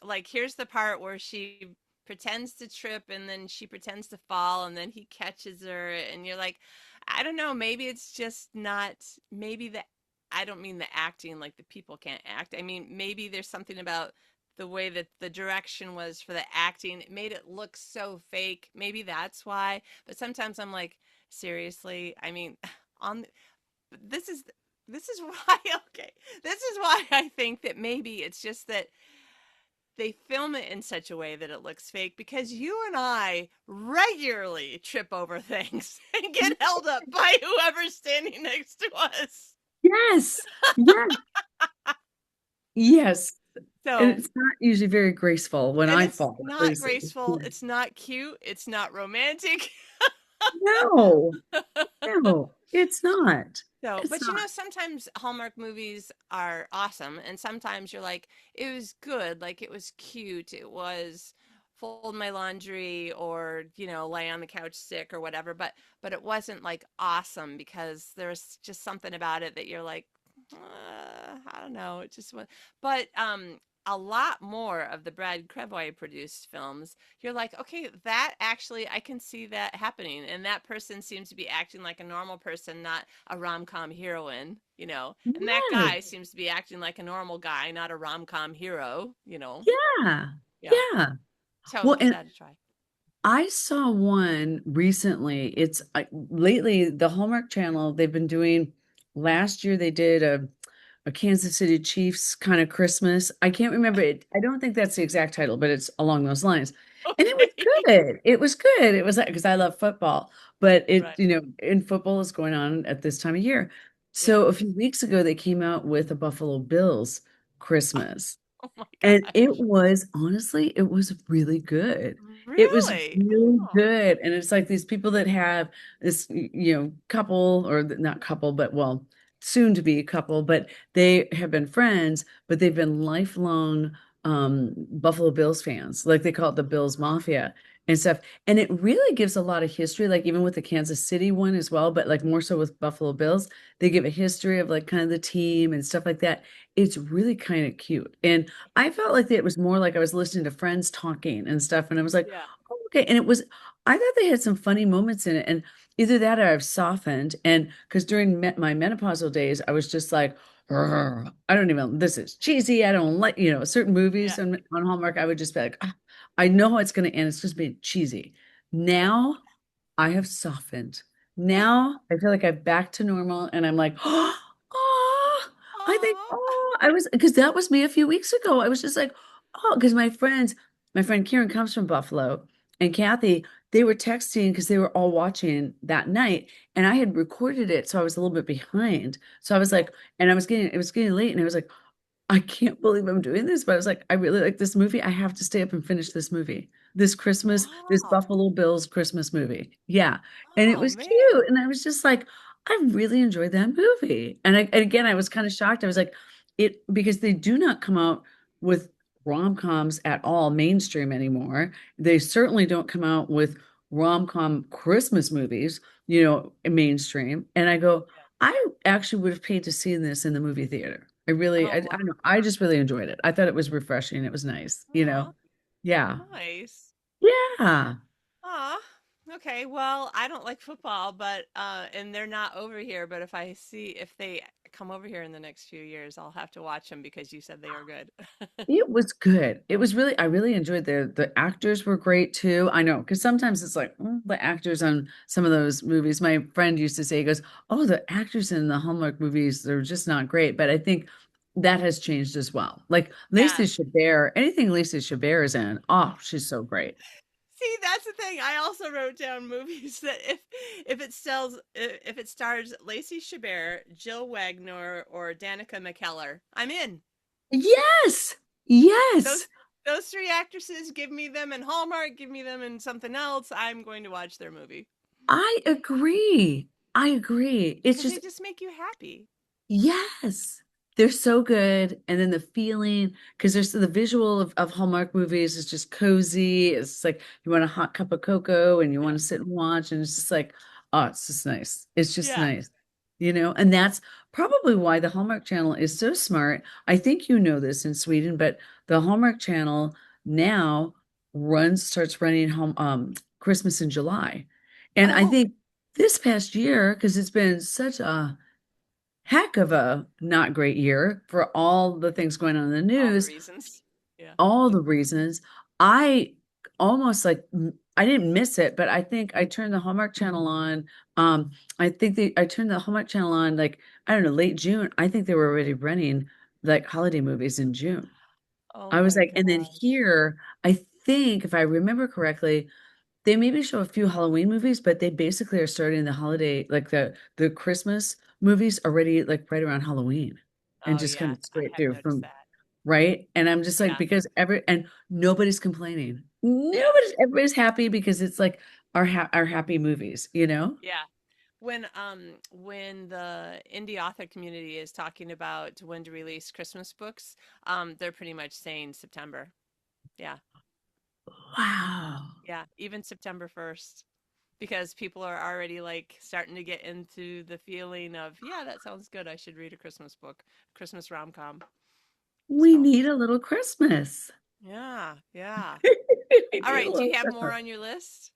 like here's the part where she pretends to trip and then she pretends to fall and then he catches her and you're like, I don't know, maybe it's just not, maybe the, I don't mean the acting like the people can't act. I mean, maybe there's something about the way that the direction was for the acting. It made it look so fake. Maybe that's why. But sometimes I'm like, seriously, I mean, on this is this is why okay this is why I think that maybe it's just that they film it in such a way that it looks fake because you and I regularly trip over things and get held up by whoever's standing next to us. Yes. Yes. Yes. And So, it's not usually very graceful when and I it's fall, at not least. graceful, it's not cute, it's not romantic. No, no, it's not. So, It's but not. sometimes Hallmark movies are awesome, and sometimes you're like, it was good, like it was cute, it was fold my laundry or lay on the couch sick or whatever, but it wasn't like awesome because there's just something about it that you're like, I don't know, it just was. But a lot more of the Brad Crevoy produced films, you're like, okay, that actually I can see that happening, and that person seems to be acting like a normal person, not a rom-com heroine. And that Yes. guy seems to be acting like a normal guy, not a rom-com hero. Yeah. Yeah. Yeah. So Well, give and that a try. I saw one recently. It's lately the Hallmark Channel, they've been doing, last year they did a Kansas City Chiefs kind of Christmas. I can't remember it. I don't think that's the exact title, but it's along those lines. And it was Okay. good. It was good. It was like, because I love football, but Right. in football is going on at this time of year. Yeah. So a few weeks ago, they came out with a Buffalo Bills Christmas. Oh my And it gosh. was, honestly, it was really good. It was Really? really Oh. good. And it's like these people that have this, couple, or not couple, but well, soon to be a couple, but they have been friends, but they've been lifelong Buffalo Bills fans. Like they call it the Bills Mafia and stuff. And it really gives a lot of history, like even with the Kansas City one as well, but like more so with Buffalo Bills, they give a history of like kind of the team and stuff like that. It's really kind of cute. And I felt like it was more like I was listening to friends talking and stuff. And I was like, Yeah. oh, okay. And I thought they had some funny moments in it. And either that or I've softened. And because during my menopausal days, I was just like, "Ugh, I don't even, this is cheesy. I don't like, certain Yeah. movies on Hallmark. I would just be like, "Ah, I know how it's going to end. It's just being cheesy." Now I have softened. Now I feel like I'm back to normal and I'm like, oh, I think, Oh. oh, I was, because that was me a few weeks ago. I was just like, oh, because my friend Karen comes from Buffalo and Kathy, they were texting because they were all watching that night and I had recorded it. So I was a little bit behind. So I was Oh. like, and it was getting late and I was like, I can't believe I'm doing this, but I was like, I really like this movie. I have to stay up and finish this movie. This Christmas, this Oh, Buffalo Bills Christmas movie. Yeah. And it oh was man. cute. And I was just like, I really enjoyed that movie. And again, I was kind of shocked. I was like, it because they do not come out with rom-coms at all mainstream anymore. They certainly don't come out with rom-com Christmas movies, mainstream. And I go, I actually would have paid to see this in the movie theater. Oh I don't know. I just really enjoyed it. I thought it was refreshing. It was nice. wow. Yeah. Nice. Yeah. Aw. Okay, well, I don't like football, but and they're not over here, but if they come over here in the next few years, I'll have to watch them because you said they are good. It was good. I really enjoyed the actors were great too. I know, because sometimes it's like the actors on some of those movies. My friend used to say, he goes, "Oh, the actors in the Hallmark movies, they're just not great." But I think that has changed as well. Like Lacey Yeah. Chabert, anything Lacey Chabert is in, oh, she's so great. See, that's the thing. I also wrote down movies that if it stars Lacey Chabert, Jill Wagner, or Danica McKellar, I'm in. Yes. Yes. Those those three actresses, give me them in Hallmark, give me them in something else. I'm going to watch their movie I agree. I agree. It's because just they just make you happy. yes, they're so good. And then the feeling, because there's the visual of Hallmark movies is just cozy. It's like you want a hot cup of cocoa and you Yeah. want to sit and watch, and it's just like, oh, it's just nice. It's just Yeah. nice. And that's probably why the Hallmark Channel is so smart. I think you know this in Sweden, but the Hallmark Channel now starts running home Christmas in July. And I Oh, think this past year, because it's been such a heck of a not great year for all the things going on in the all the news, reasons. Yeah. all the reasons. I almost like I didn't miss it, but I think I turned the Hallmark Channel on. I turned the Hallmark Channel on like I don't know, late June. I think they were already running like holiday movies in June. Oh I was my like, and then gosh. here, I think if I remember correctly, they maybe show a few Halloween movies, but they basically are starting the holiday, like the Christmas movies already like right around Halloween and Oh just yeah, coming I straight have through noticed from that. right. And I'm just like, Yeah. because nobody's complaining. Yeah. Everybody's happy because it's like our happy movies. Yeah. When the indie author community is talking about when to release Christmas books, they're pretty much saying September. Yeah. Wow. Yeah, even September 1st because people are already like starting to get into the feeling of, yeah, that sounds good. I should read a Christmas book, Christmas rom-com. We So, need a little Christmas. yeah, yeah. We All need a right, do little you have more Christmas. on your list?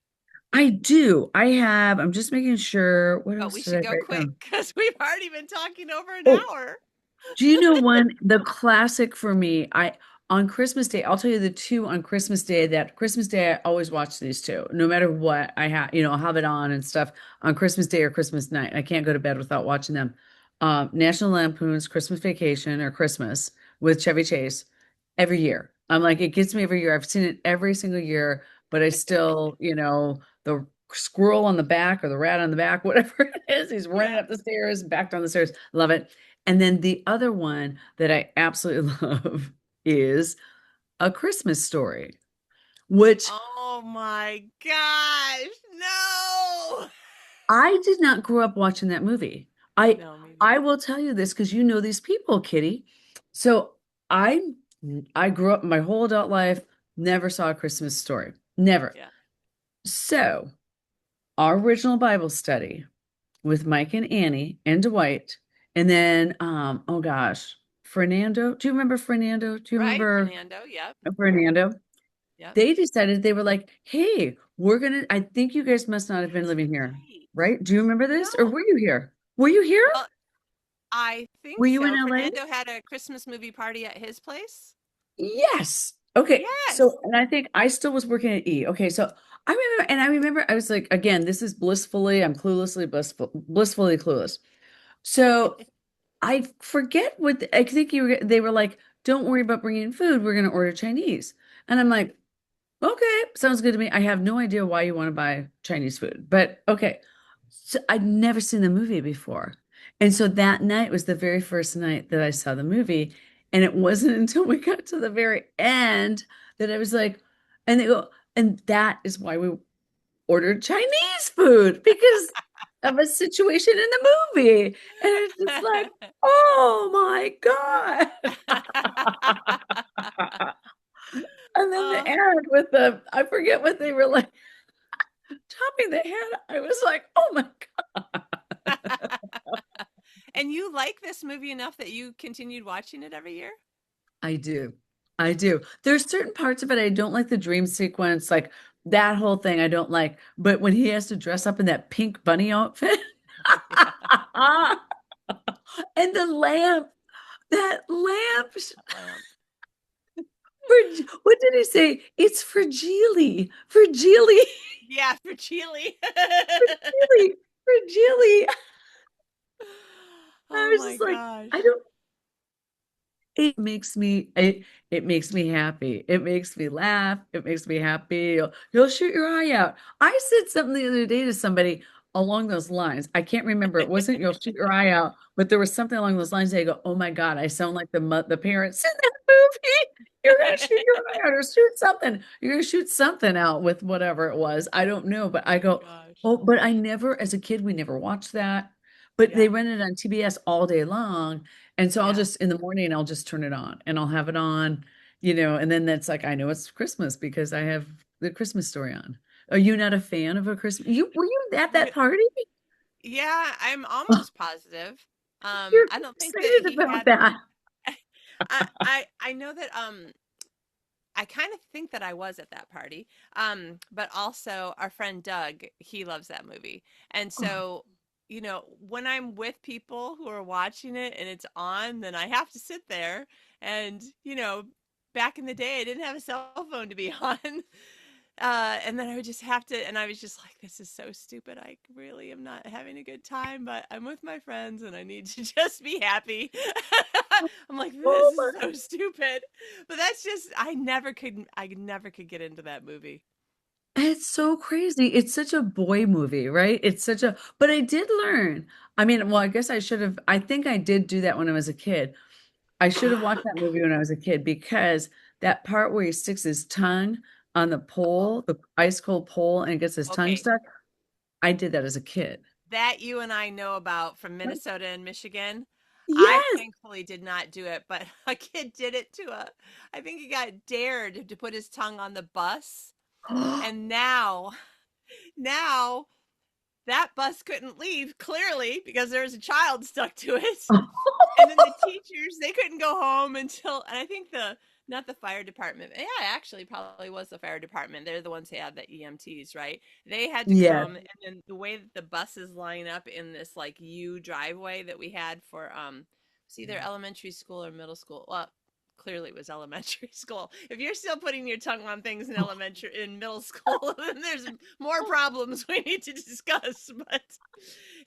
I do. I'm just making sure. What But else we did should I go write quick down? because we've already been talking over an Oh, hour. do you know one, the classic for me? I on Christmas Day, I'll tell you the two on Christmas Day that Christmas Day I always watch these two, no matter what I'll have it on and stuff on Christmas Day or Christmas night. I can't go to bed without watching them. National Lampoon's Christmas Vacation or Christmas with Chevy Chase every year. I'm like, it gets me every year. I've seen it every single year, but I still, the squirrel on the back or the rat on the back, whatever it is, he's running Yeah. up the stairs, back down the stairs. Love it. And then the other one that I absolutely love is A Christmas Story, which Oh my gosh. No. I did not grow up watching that movie. I No, me I neither. will tell you this because you know these people, Kitty. So I I grew up my whole adult life, never saw A Christmas Story. Never. Yeah. So our original Bible study with Mike and Annie and Dwight, and then oh gosh, Fernando. Do you remember Fernando? Do you Right, remember Fernando. Yep. Fernando? Yep. They decided they were like, hey, I think you guys must not have been That's living here, right. right? Do you remember No. this? Or were you here? Were you here? Well, I Were think you in so. LA? Fernando had a Christmas movie party at his place. Yes. Okay. Yes. So, and I think I still was working at E. Okay. So I remember I was like, again, this is I'm cluelessly blissfully clueless. So I forget I think they were like, don't worry about bringing food. We're going to order Chinese. And I'm like, okay, sounds good to me. I have no idea why you want to buy Chinese food, but okay. So I'd never seen the movie before. And so that night was the very first night that I saw the movie. And it wasn't until we got to the very end that I was like, and they go, and that is why we ordered Chinese food because of a situation in the movie. And it's just like, oh my God. And then the Oh. end with the, I forget what they were like, chopping the head. I was like, oh my And you like this movie enough that you continued watching it every year? I do. I do. There's certain parts of it I don't like the dream sequence, like that whole thing I don't like. But when he has to dress up in that pink bunny outfit Yeah, and the lamp, that lamp that lamp. what did he say? It's for Geely. For Geely. Yeah, for Chile. For Geely. For Geely. I Oh was my just like, I gosh. don't it makes me happy. It makes me laugh. It makes me happy. You'll shoot your eye out. I said something the other day to somebody along those lines. I can't remember. It wasn't you'll shoot your eye out, but there was something along those lines. They go, "Oh my God, I sound like the parents in that movie. You're gonna shoot your eye out or shoot something. You're gonna shoot something out with whatever it was. I don't know, but I Oh my go, gosh. oh, but I never, as a kid, we never watched that. But they Yeah. run it on TBS all day long. And so I'll Yeah. just in the morning I'll just turn it on and I'll have it on, and then that's like I know it's Christmas because I have the Christmas story on. Are you not a fan of a Christmas? You were you at that Re- party? Yeah, I'm Oh, almost positive. you're I don't think that excited he about had that. I know that I kind of think that I was at that party. But also our friend Doug, he loves that movie. And Oh, so, when I'm with people who are watching it and it's on, then I have to sit there and, back in the day I didn't have a cell phone to be on. And then I would just have to, and I was just like, this is so stupid. I really am not having a good time, but I'm with my friends and I need to just be happy. I'm like, this oh is my. so stupid. But that's just, I never could get into that movie. It's so crazy. It's such a boy movie, right? It's such a, but I did learn. I mean, well, I guess I should have, I think I did do that when I was a kid. I should have watched that movie when I was a kid because that part where he sticks his tongue on the Oh, pole, the ice cold pole, and gets his tongue okay. stuck, I did that as a kid. That you and I know about from Minnesota and Michigan. I Yes. thankfully did not do it, but a kid did it to I think he got dared to put his tongue on the bus. And now that bus couldn't leave clearly because there was a child stuck to it. And then the teachers, they couldn't go home until, and I think not the fire department. Yeah, actually probably was the fire department. They're the ones who had the EMTs, right? They had to Yes. come, and then the way that the buses line up in this like U driveway that we had for it's either elementary school or middle school. Well, clearly it was elementary school. If you're still putting your tongue on things in middle school, then there's more problems we need to discuss. But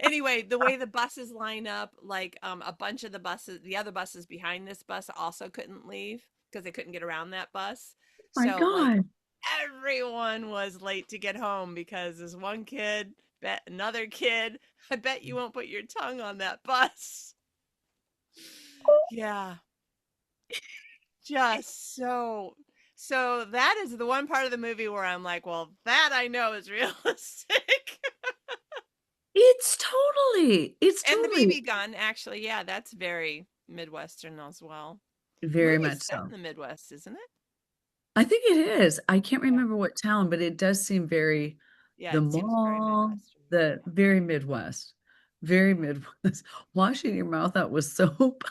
anyway, the way the buses line up, like a bunch of the other buses behind this bus also couldn't leave because they couldn't get around that bus. My So like God. everyone was late to get home because this one kid bet another kid, I bet you won't put your tongue on that bus. Yeah, just so that is the one part of the movie where I'm like, well, that I know is realistic. It's And the totally BB gun, actually, yeah, that's very Midwestern as well. The very movie's much set in so. the Midwest, isn't it? I think it is. I can't Yeah. remember what town, but it does seem very Yeah, the it seems very mall, Midwestern. the Yeah. very Midwest. Very Yeah. Midwest. Washing your mouth out with soap.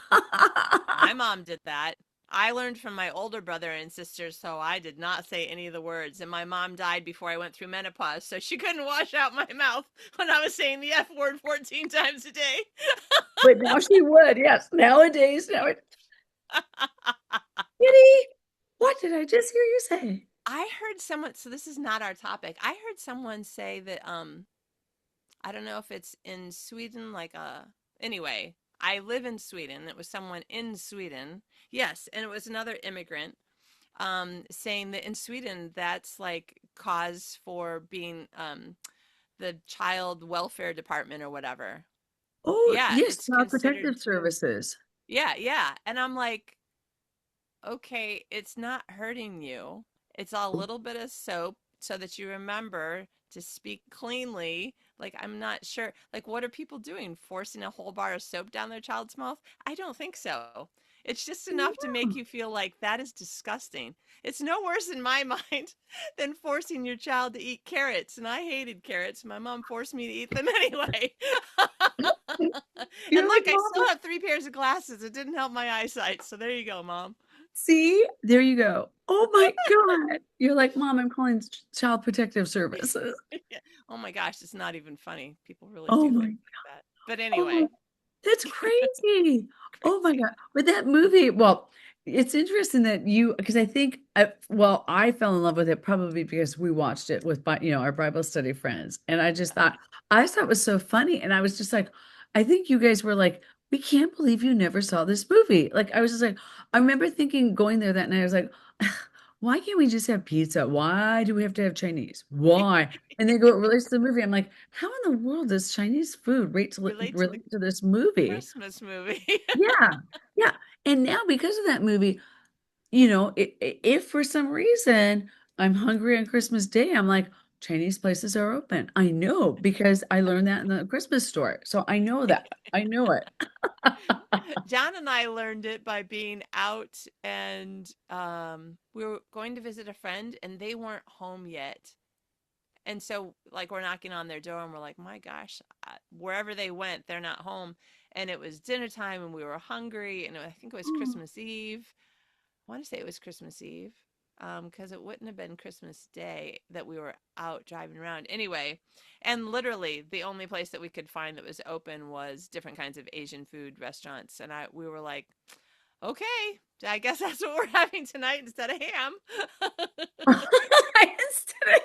My mom did that. I learned from my older brother and sister, so I did not say any of the words. And my mom died before I went through menopause, so she couldn't wash out my mouth when I was saying the F word 14 times a day. But now she would, yes. Nowadays, now it, Kitty, what did I just hear you say? I heard someone, so this is not our topic. I heard someone say that I don't know if it's in Sweden, anyway, I live in Sweden. It was someone in Sweden. Yes, and it was another immigrant saying that in Sweden that's like cause for being the child welfare department or whatever. Oh, Yeah, yes, it's Child considered. Protective Services. Yeah, yeah. And I'm like, okay, it's not hurting you. It's a little bit of soap so that you remember to speak cleanly. Like, I'm not sure. Like, what are people doing? Forcing a whole bar of soap down their child's mouth? I don't think so. It's just enough to make you feel like that is disgusting. It's no worse in my mind than forcing your child to eat carrots. And I hated carrots. My mom forced me to eat them anyway. And You're like, look, I Mom, still have three pairs of glasses. It didn't help my eyesight. So there you go, Mom. see, there you go. Oh my God. You're like, Mom, I'm calling Child Protective Services. Yeah. Oh my gosh, it's not even funny. People really Oh do my, think like that. But oh, anyway, that's crazy. Oh my crazy. God. But that movie, well, it's interesting that you, because I think, well, I fell in love with it probably because we watched it with, our Bible study friends. And I just thought it was so funny. And I was just like, I think you guys were like, we can't believe you never saw this movie. Like, I was just like, I remember thinking, going there that night, I was like, why can't we just have pizza? Why do we have to have Chinese? Why? And they go, it relates to the movie. I'm like, how in the world does Chinese food Relate to the relate to this movie? Christmas movie. Yeah, yeah. And now because of that movie, if for some reason I'm hungry on Christmas Day, I'm like, Chinese places are open. I know because I learned that in the Christmas store. So I know that. I know it. John and I learned it by being out and we were going to visit a friend and they weren't home yet. And so, like, we're knocking on their door and we're like, my gosh, wherever they went, they're not home. And it was dinner time and we were hungry. And I think it was Oh, Christmas Eve. I want to say it was Christmas Eve because it wouldn't have been Christmas Day that we were out driving around. Anyway, and literally the only place that we could find that was open was different kinds of Asian food restaurants. And we were like, okay, I guess that's what we're having tonight instead of ham. Instead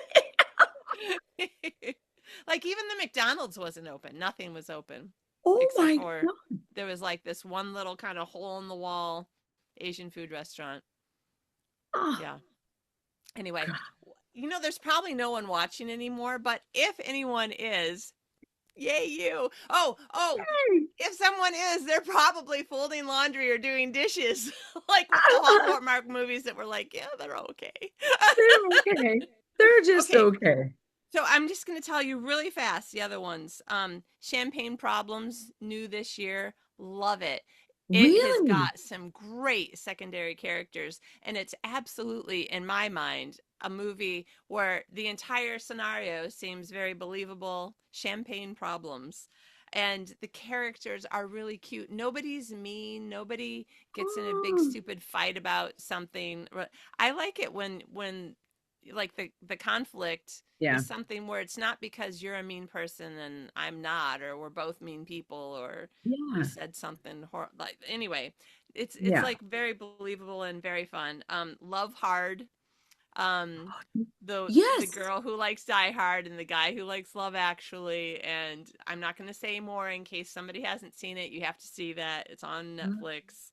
Like even the McDonald's wasn't open. Nothing was open oh except my for God. there was like this one little kind of hole in the wall Asian food restaurant. Oh, Yeah. Anyway, God. there's probably no one watching anymore, but if anyone is, yay you. Oh, if someone is, they're probably folding laundry or doing dishes, like with the Hallmark movies that were like, yeah, they're okay. They're okay. They're just Okay, okay. so I'm just going to tell you really fast the other ones. Champagne Problems, new this year. Love it. It has Really? got some great secondary characters, and it's absolutely, in my mind, a movie where the entire scenario seems very believable. Champagne Problems. And the characters are really cute. Nobody's mean. Nobody gets in a big Oh, stupid fight about something. I like it when like the conflict yeah. is something where it's not because you're a mean person and I'm not, or we're both mean people, or we Yeah. said something like anyway. It's Yeah. like very believable and very fun. Love Hard. Um, the Yes. girl who likes Die Hard and the guy who likes Love Actually, and I'm not going to say more in case somebody hasn't seen it. You have to see that. It's on Netflix.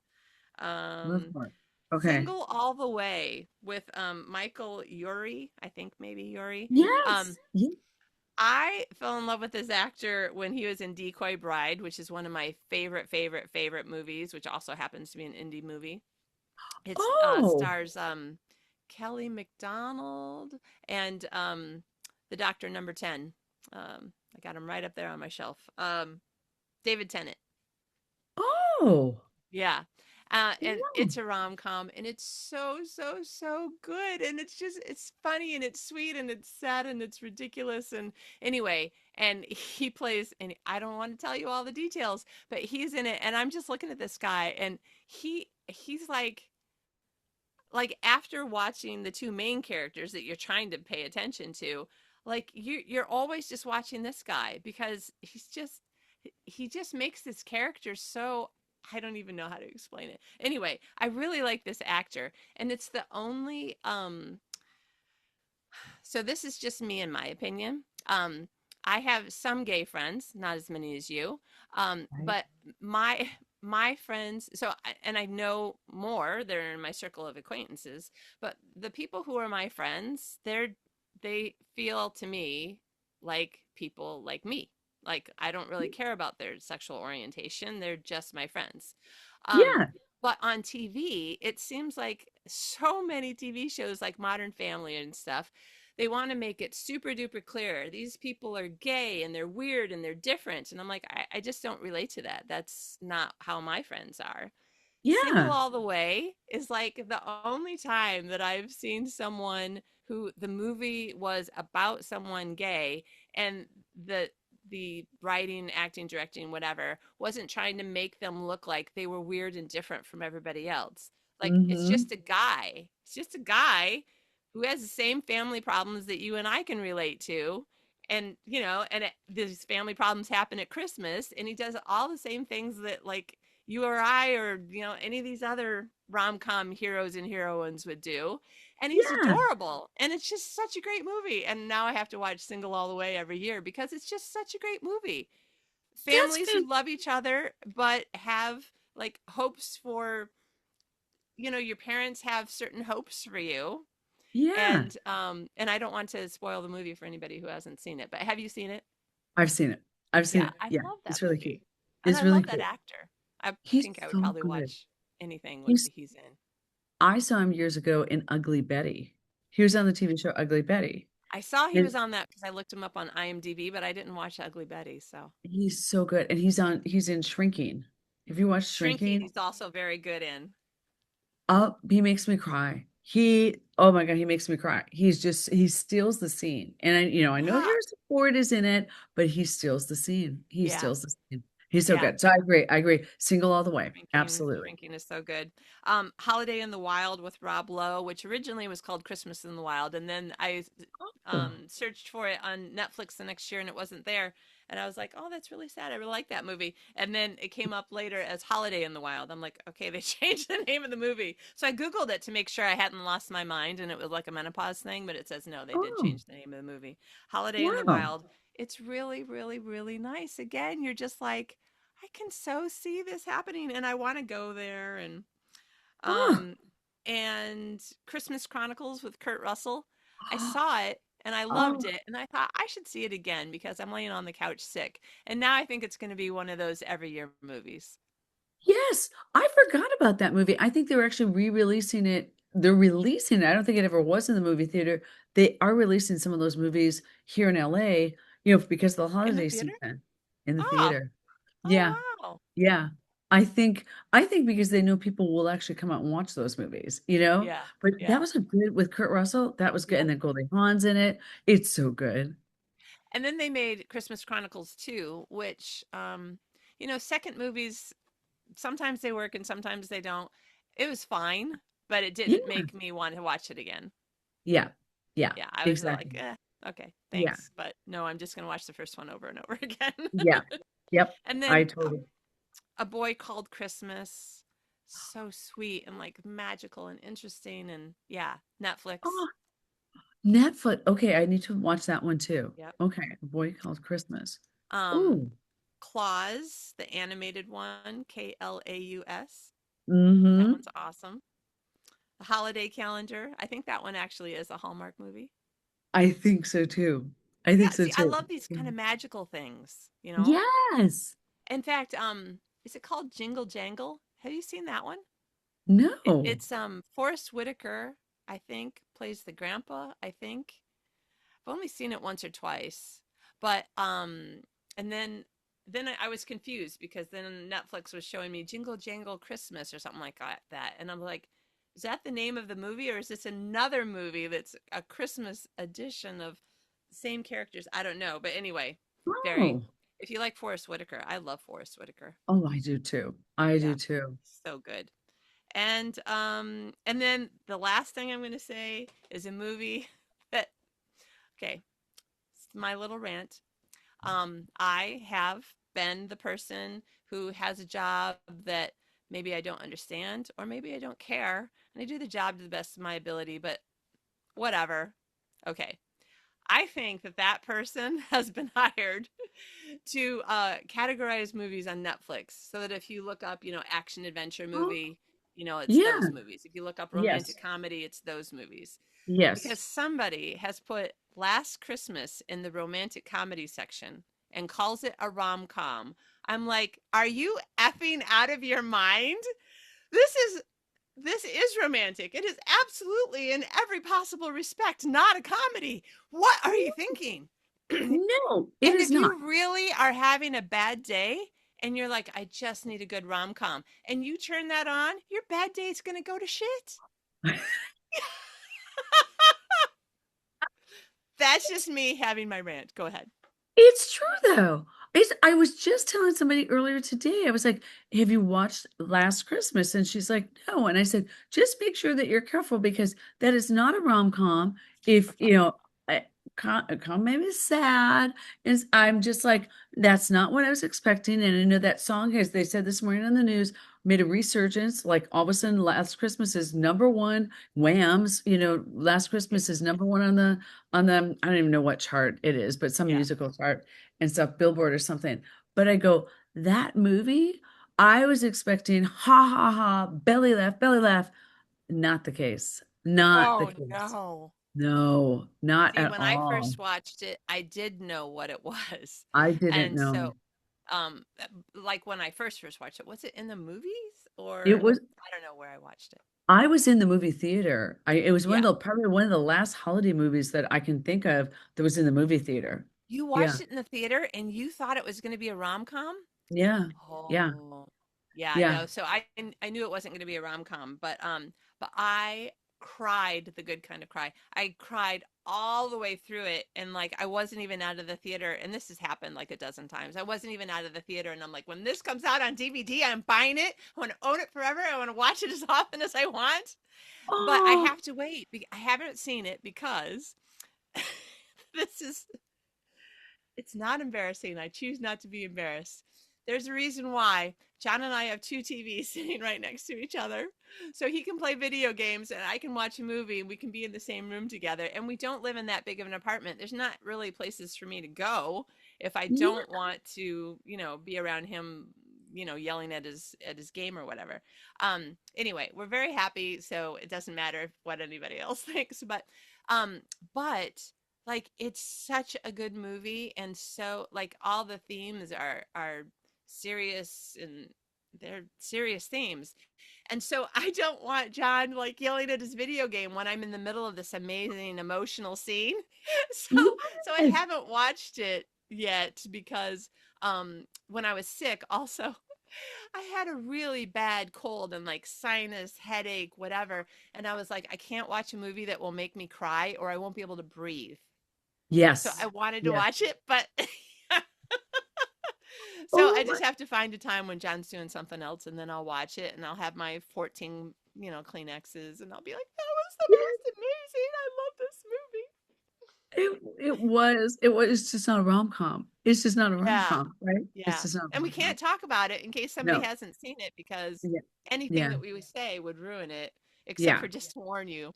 Love Um, part. Okay. Single All the Way with Michael Urie, I think maybe Urie. Um, Yes. Yeah. I fell in love with this actor when he was in Decoy Bride, which is one of my favorite movies, which also happens to be an indie movie. It's Oh. stars Kelly McDonald and the Doctor Number 10. I got him right up there on my shelf. David Tennant. Oh. Yeah. And Yeah. it's a rom-com and it's so good. And it's funny and it's sweet and it's sad and it's ridiculous. And anyway, and he plays, and I don't want to tell you all the details, but he's in it. And I'm just looking at this guy and he's like after watching the two main characters that you're trying to pay attention to, like you're always just watching this guy because he just makes this character so I don't even know how to explain it. Anyway, I really like this actor and it's the only so this is just me in my opinion. I have some gay friends, not as many as you. Right. But my friends, and I know more, they're in my circle of acquaintances, but the people who are my friends, they feel to me like people like me. Like I don't really care about their sexual orientation. They're just my friends. Um, Yeah. But on TV, it seems like so many TV shows like Modern Family and stuff, they want to make it super duper clear. These people are gay and they're weird and they're different. And I'm like, I just don't relate to that. That's not how my friends are. Single Yeah. All the Way is like the only time that I've seen someone who the movie was about someone gay and the the writing, acting, directing, whatever, wasn't trying to make them look like they were weird and different from everybody else. Like it's Hmm. just a guy. It's just a guy who has the same family problems that you and I can relate to. And these family problems happen at Christmas, and he does all the same things that like you or I or any of these other rom-com heroes and heroines would do. And he's Yeah. adorable. And it's just such a great movie. And now I have to watch Single All the Way every year because it's just such a great movie. That's Families who love each other but have like hopes for, your parents have certain hopes for you. yeah. And I don't want to spoil the movie for anybody who hasn't seen it, but have you seen it? I've seen it. I've seen Yeah, it. I Yeah. love that It's really cute. movie. And It's I really love that cool. actor. I He's think I would so probably good. watch anything He's he's in. I saw him years ago in Ugly Betty. He was on the TV show Ugly Betty. I saw he And was on that because I looked him up on IMDb, but I didn't watch Ugly Betty. So he's so good. And he's in Shrinking. Have you watched Shrinking, Shrinking? he's also very good in. Oh, he makes me cry. Oh my God, he makes me cry. He steals the scene. And I know Yeah, Harrison Ford is in it, but he steals the scene. He yeah, steals the scene. He's so yeah. good. So I agree. I agree. Single all the way. Absolutely. Shrinking is so good. Holiday in the Wild with Rob Lowe, which originally was called Christmas in the Wild, and then I Oh, searched for it on Netflix the next year, and it wasn't there. And I was like, "Oh, that's really sad. I really like that movie." And then it came up later as Holiday in the Wild. I'm like, "Okay, they changed the name of the movie." So I googled it to make sure I hadn't lost my mind, and it was like a menopause thing, but it says no, they did oh, change the name of the movie. Holiday in the wow. Wild. It's really, really, really nice. Again, you're just like I can so see this happening and I want to go there Oh, um and Christmas Chronicles with Kurt Russell. I saw it and I loved oh, it and I thought I should see it again because I'm laying on the couch sick. And now I think it's going to be one of those every year movies. yes. I forgot about that movie. I think they were actually re-releasing it. They're releasing it. I don't think it ever was in the movie theater. They are releasing some of those movies here in LA, because of the In the holiday theater? season in the Oh, theater. Yeah. oh wow. Yeah. I think because they know people will actually come out and watch those movies. Yeah. But that Yeah. was a good with Kurt Russell. That was good. Yeah. And then Goldie Hawn's in it. It's so good. And then they made Christmas Chronicles 2, which second movies sometimes they work and sometimes they don't. It was fine, but it didn't Yeah. make me want to watch it again. Yeah. Yeah. Yeah, I was like, Exactly. okay, Yeah. thanks, but no, I'm just gonna watch the first one over and over again. Yeah. Yep. And I then totally. a Boy Called Christmas, so sweet and like magical and interesting, and yeah, Netflix. Oh, Netflix. Okay, I need to watch that one too. Yep. Okay, A Boy Called Christmas. Um, Ooh. Claus, the animated one, Klaus. That Mm-hmm. one's awesome. The Holiday Calendar. I think that one actually is a Hallmark movie. I think so too. I Yeah, think so see, I too. love these kind of magical things. Yes. In fact, is it called Jingle Jangle? Have you seen that one? No. It's Forrest Whitaker, I think, plays the grandpa, I think. I've only seen it once or twice. But and then I was confused because then Netflix was showing me Jingle Jangle Christmas or something like that. And I'm like, is that the name of the movie or is this another movie that's a Christmas edition of the same characters? I don't know. But anyway, very Oh. if you like Forrest Whitaker, I love Forrest Whitaker. Oh, I do too. I do Yeah, too. so good. And then the last thing I'm going to say is a movie that okay, it's my little rant. I have been the person who has a job that maybe I don't understand or maybe I don't care, and I do the job to the best of my ability, but whatever. Okay. I think that person has been hired to categorize movies on Netflix so that if you look up, action adventure Oh, movie, it's those yeah. movies. If you look up romantic Yes. comedy, it's those movies. Because Yes. somebody has put Last Christmas in the romantic comedy section and calls it a rom com. I'm like, are you effing out of your mind? This this is romantic. It is absolutely in every possible respect not a comedy. What are you thinking? And No, it is if not. you really are having a bad day and you're like, I just need a good rom-com, and you turn that on, your bad day is going to go to shit. That's just me having my rant. Go ahead. It's true though. I was just telling somebody earlier today, I was like, "Have you watched Last Christmas?" And she's like, "No." And I said, "Just make sure that you're careful because that is not a rom-com. If, a comedy is sad." And I'm just like, "That's not what I was expecting." And I know that song, as they said this morning on the news, made a resurgence. Like all of a sudden, Last Christmas is number one. Wham's, Last Yeah. Christmas is number one on the I don't even know what chart it is, but some Yeah. musical chart and stuff, Billboard or something. But I go, that movie, I was expecting ha ha ha, belly laugh, belly laugh. Not the case. Not the Oh, case. no. No, not See, at when I all. first watched it, I did know what it was. I didn't And know. so, like when I first watched it, was it in the movies It or was I don't know where I watched it. I was in the movie theater. It was Yeah. probably one of the last holiday movies that I can think of that was in the movie theater. You Yeah. watched it in the theater and you thought it was going to be a rom-com? Yeah. Yeah. Oh. Yeah, Yeah. no. So I knew it wasn't going to be a rom-com, but I cried the good kind of cry. I cried all the way through it and like I wasn't even out of the theater and this has happened like a dozen times. I wasn't even out of the theater and I'm like when this comes out on DVD, I'm buying it. I want to own it forever. I want to watch it as often as I want. But I Oh, have to wait. I haven't seen it because this is it's not embarrassing. I choose not to be embarrassed. There's a reason why John and I have two TVs sitting right next to each other. So he can play video games and I can watch a movie and we can be in the same room together. And we don't live in that big of an apartment. There's not really places for me to go if I yeah. don't want to, be around him, yelling at his game or whatever. Anyway, we're very happy, so it doesn't matter what anybody else thinks, um but like it's such a good movie and so like all the themes are serious and they're serious themes. And so I don't want John like yelling at his video game when I'm in the middle of this amazing emotional scene. So so I Yes. haven't watched it yet because when I was sick also I had a really bad cold and like sinus headache whatever and I was like I can't watch a movie that will make me cry or I won't be able to breathe. So I Yes. wanted to Yes. watch it, but so Oh I my. just have to find a time when John's doing something else and then I'll watch it and I'll have my 14, Kleenexes and I'll be like, that was the most amazing. I love this movie. It was it's just not a rom-com. It's just not a Yeah. rom-com, right? It's Yeah. just not a And we rom-com. can't talk about it in case somebody No. hasn't seen it because Yeah. anything Yeah. that we would say would ruin it, except Yeah. for just to warn you.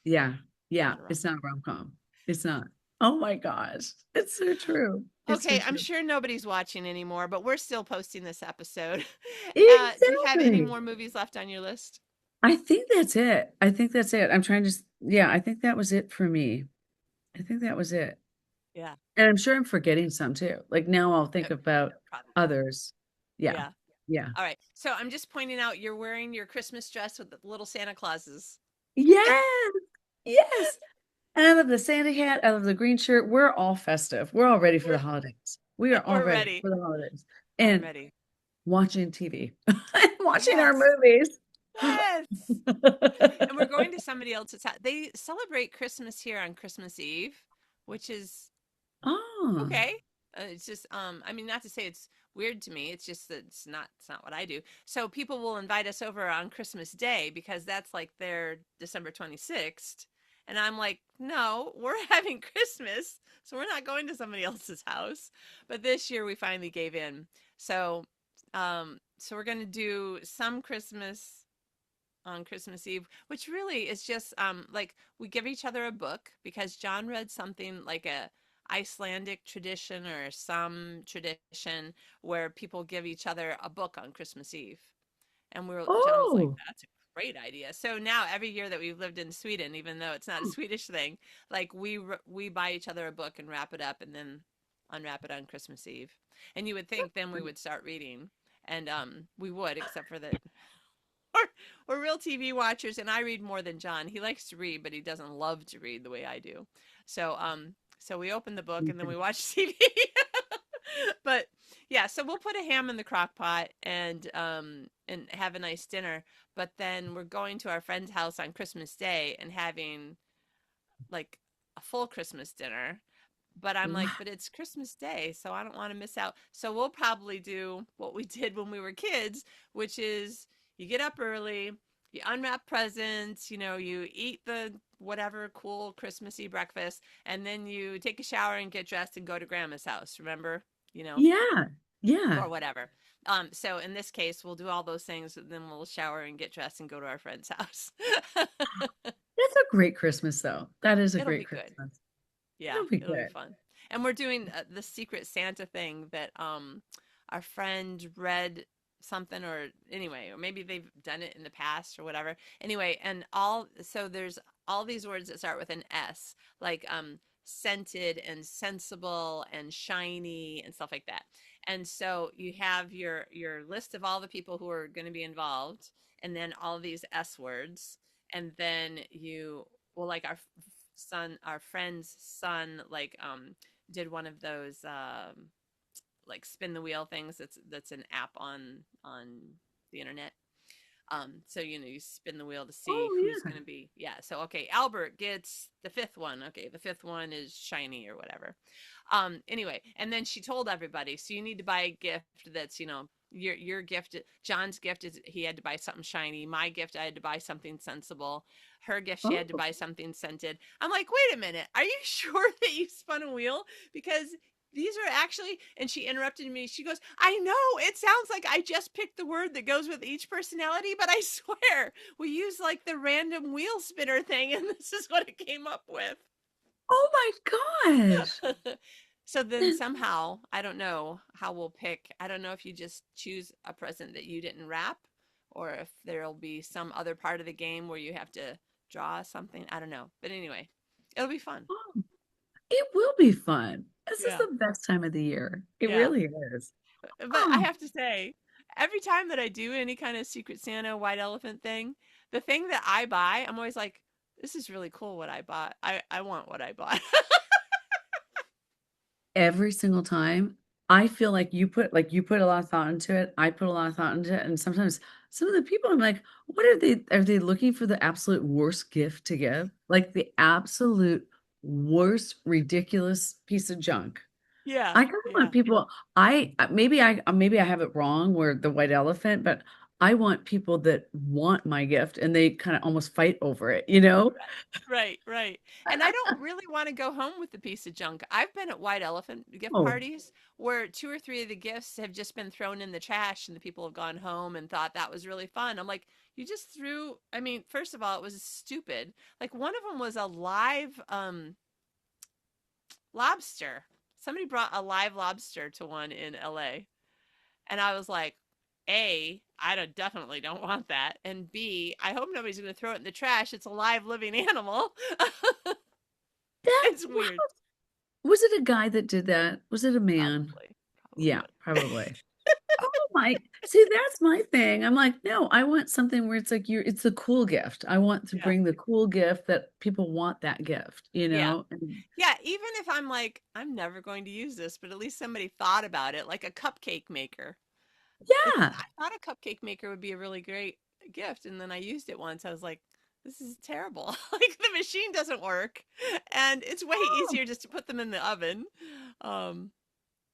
Yeah. It's Yeah. not a It's rom-com. not a rom-com. It's not. Oh my gosh. It's so true. It's so Okay, I'm true. sure nobody's watching anymore, but we're still posting this episode. Do you have any Exactly. more movies left on your list? I think that's it. I think that's it. I'm trying to, yeah, I think that was it for me. I think that was it. Yeah, And I'm sure I'm forgetting some too. Like now I'll think about probably. others. Yeah. Yeah. Yeah. All right. So I'm just pointing out you're wearing your Christmas dress with the little Santa Clauses. Yes. Yes. And I love the Santa hat. I love the green shirt. We're all festive. We're all ready for the We're holidays. We are all we're ready ready. for the holidays I'm and ready. watching TV, watching our Yes. movies. Yes. And we're going to somebody else's house. They celebrate Christmas here on Christmas Eve, which is Oh, okay. It's just I mean not to say it's weird to me. It's just that it's not what I do. So people will invite us over on Christmas Day because that's like their December 26th. And I'm like, "No, we're having Christmas, so we're not going to somebody else's house." But this year we finally gave in. So so we're going to do some Christmas on Christmas Eve, which really is just like we give each other a book because John read something like a Icelandic tradition or some tradition where people give each other a book on Christmas Eve. And John was like, oh, that's a great idea. So now every year that we've lived in Sweden, even though it's not a Swedish thing, like we buy each other a book and wrap it up and then unwrap it on Christmas Eve. And you would think then we would start reading and we would except for that we're real TV watchers, and I read more than John. He likes to read, but he doesn't love to read the way I do. So we open the book and then we watch TV. But yeah, so we'll put a ham in the crock pot and have a nice dinner. But then we're going to our friend's house on Christmas Day and having like a full Christmas dinner. But I'm like, Wow. but it's Christmas Day, so I don't want to miss out. So we'll probably do what we did when we were kids, which is you get up early, you unwrap presents, you eat the whatever cool Christmassy breakfast, and then you take a shower and get dressed and go to grandma's house, remember? You know, Yeah. Yeah. or whatever. So in this case, we'll do all those things, and then we'll shower and get dressed and go to our friend's house. That's a great Christmas, though. That is a It'll great be good. Christmas. Yeah, It'll be it'll be good. fun. And we're doing the Secret Santa thing that our friend read something, or anyway, or maybe they've done it in the past or whatever. Anyway, and all so there's all these words that start with an S, like scented and sensible and shiny and stuff like that. And so you have your list of all the people who are going to be involved, and then all these S words, and then you well, like our friend's son, like did one of those like spin the wheel things. That's an app on the internet. So you spin the wheel to see Oh, who's yeah. going to be. Yeah. So okay, Albert gets the fifth one. Okay, the fifth one is shiny or whatever. Anyway, and then she told everybody, so you need to buy a gift that's your gift. John's gift is he had to buy something shiny. My gift, I had to buy something sensible. Her gift, she had to Oh, buy something scented. I'm like, wait a minute, are you sure that you spun a wheel? Because these are actually, and she interrupted me. She goes, I know it sounds like I just picked the word that goes with each personality, but I swear we use like the random wheel spinner thing, and this is what it came up with. oh my gosh. So then somehow, I don't know how we'll pick. I don't know if you just choose a present that you didn't wrap, or if there'll be some other part of the game where you have to draw something. I don't know. But anyway, it'll be fun. Oh, it will be fun. This is Yeah. the best time of the year. It Yeah. really is. But I Oh, have to say, every time that I do any kind of Secret Santa white elephant thing, the thing that I buy, I'm always like, this is really cool what I bought. I want what I bought. every single time, I feel like you put a lot of thought into it. I put a lot of thought into it. And sometimes some of the people I'm like, what are they looking for the absolute worst gift to give? Like the absolute worst, ridiculous piece of junk. Yeah. I kind of Yeah. want people, maybe I have it wrong where the white elephant, but I want people that want my gift and they kind of almost fight over it, you know? Right. Right, right. And I don't really want to go home with the piece of junk. I've been at white elephant gift Oh, parties where two or three of the gifts have just been thrown in the trash and the people have gone home and thought that was really fun. I'm like, you just threw, I mean, first of all, it was stupid. Like one of them was a live lobster. Somebody brought a live lobster to one in LA. And I was like, A, definitely don't want that. And B, I hope nobody's going to throw it in the trash. It's a live living animal. that It's weird. was it a guy that did that? Was it a man? Probably. Probably Yeah, was. probably. Oh my, see, that's my thing. I'm like, no, I want something where it's like it's a cool gift. I want to Yeah. bring the cool gift that people want that gift, you Yeah. know? And Yeah. Even if I'm like, I'm never going to use this, but at least somebody thought about it, like a cupcake maker. Like yeah. I thought a cupcake maker would be a really great gift. And then I used it once. I was like, this is terrible. Like the machine doesn't work. And it's way Oh. easier just to put them in the oven. Um,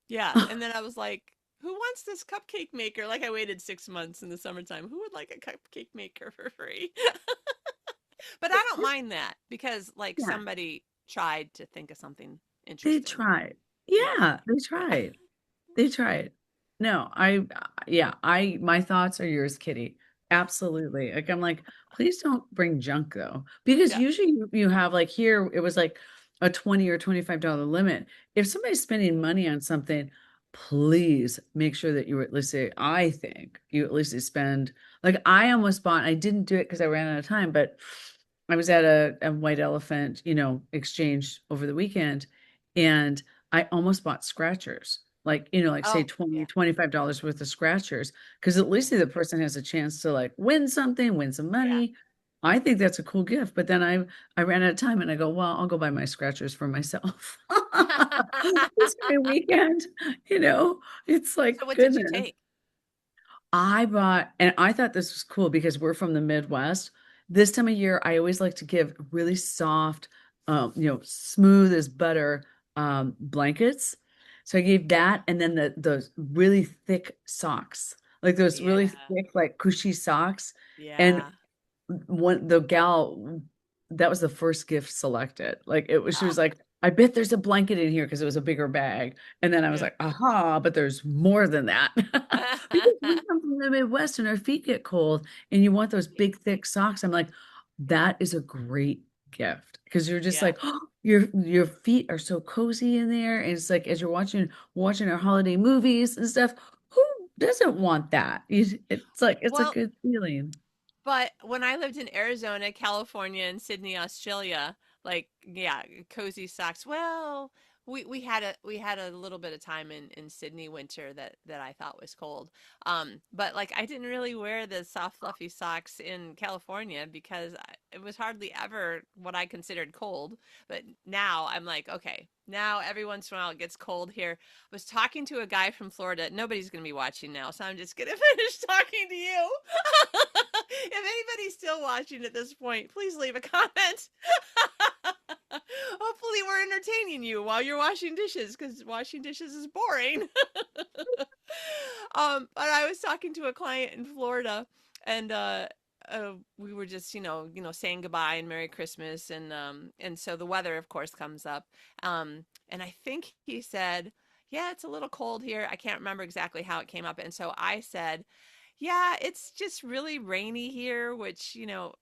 Yeah, and then I was like, "Who wants this cupcake maker?" Like I waited 6 months in the summertime. Who would like a cupcake maker for free? But I don't mind that because like Yeah. somebody tried to think of something They interesting. tried. Yeah, Yeah, they yeah, tried. They tried. No, yeah, my thoughts are yours, Kitty. Absolutely. Like, I'm like, please don't bring junk though, because yeah, usually you have like here, it was like a 20 or $25 limit. If somebody's spending money on something, please make sure that you at least say, I think you at least spend, like, I almost bought, I didn't do it because I ran out of time, but I was at a white elephant, exchange over the weekend, and I almost bought scratchers like, like say Oh, 20, yeah. $25 worth of scratchers, because at least Yeah. the person has a chance to like win something, win some Yeah. money. I think that's a cool gift. But then I ran out of time and I go, well, I'll go buy my scratchers for myself. This my weekend, you know, it's like So what did you goodness. take? I bought, and I thought this was cool because we're from the Midwest. This time of year, I always like to give really soft, smooth as butter blankets. So I gave that, and then those really thick socks, like those really Yeah. thick, like cushy socks. And Yeah. one the gal that was the first gift selected. Like it was, she was Ah, like, I bet there's a blanket in here because it was a bigger bag. And then I was yeah. like, aha, but there's more than that. Because we come from the Midwest and our feet get cold and you want those Yeah. big, thick socks. I'm like, that is a great gift because you're just Yeah. like, oh, your feet are so cozy in there. And it's like as you're watching our holiday movies and stuff, who doesn't want that? It's like it's a Well, good feeling. but when I lived in Arizona, California, and Sydney, Australia, like yeah, cozy socks. Well, we had a little bit of time in Sydney winter that I thought was cold. But like I didn't really wear the soft fluffy socks in California because it was hardly ever what I considered cold. But now I'm like, okay, now every once in a while it gets cold here. I was talking to a guy from Florida. Nobody's gonna be watching now, so I'm just gonna finish talking to you. If anybody's still watching at this point, please leave a comment. Hopefully, we're entertaining you while you're washing dishes because washing dishes is boring. But I was talking to a client in Florida, and we were just, saying goodbye and Merry Christmas, and so the weather, of course, comes up. And I think he said, "Yeah, it's a little cold here." I can't remember exactly how it came up, and so I said, yeah, it's just really rainy here, which,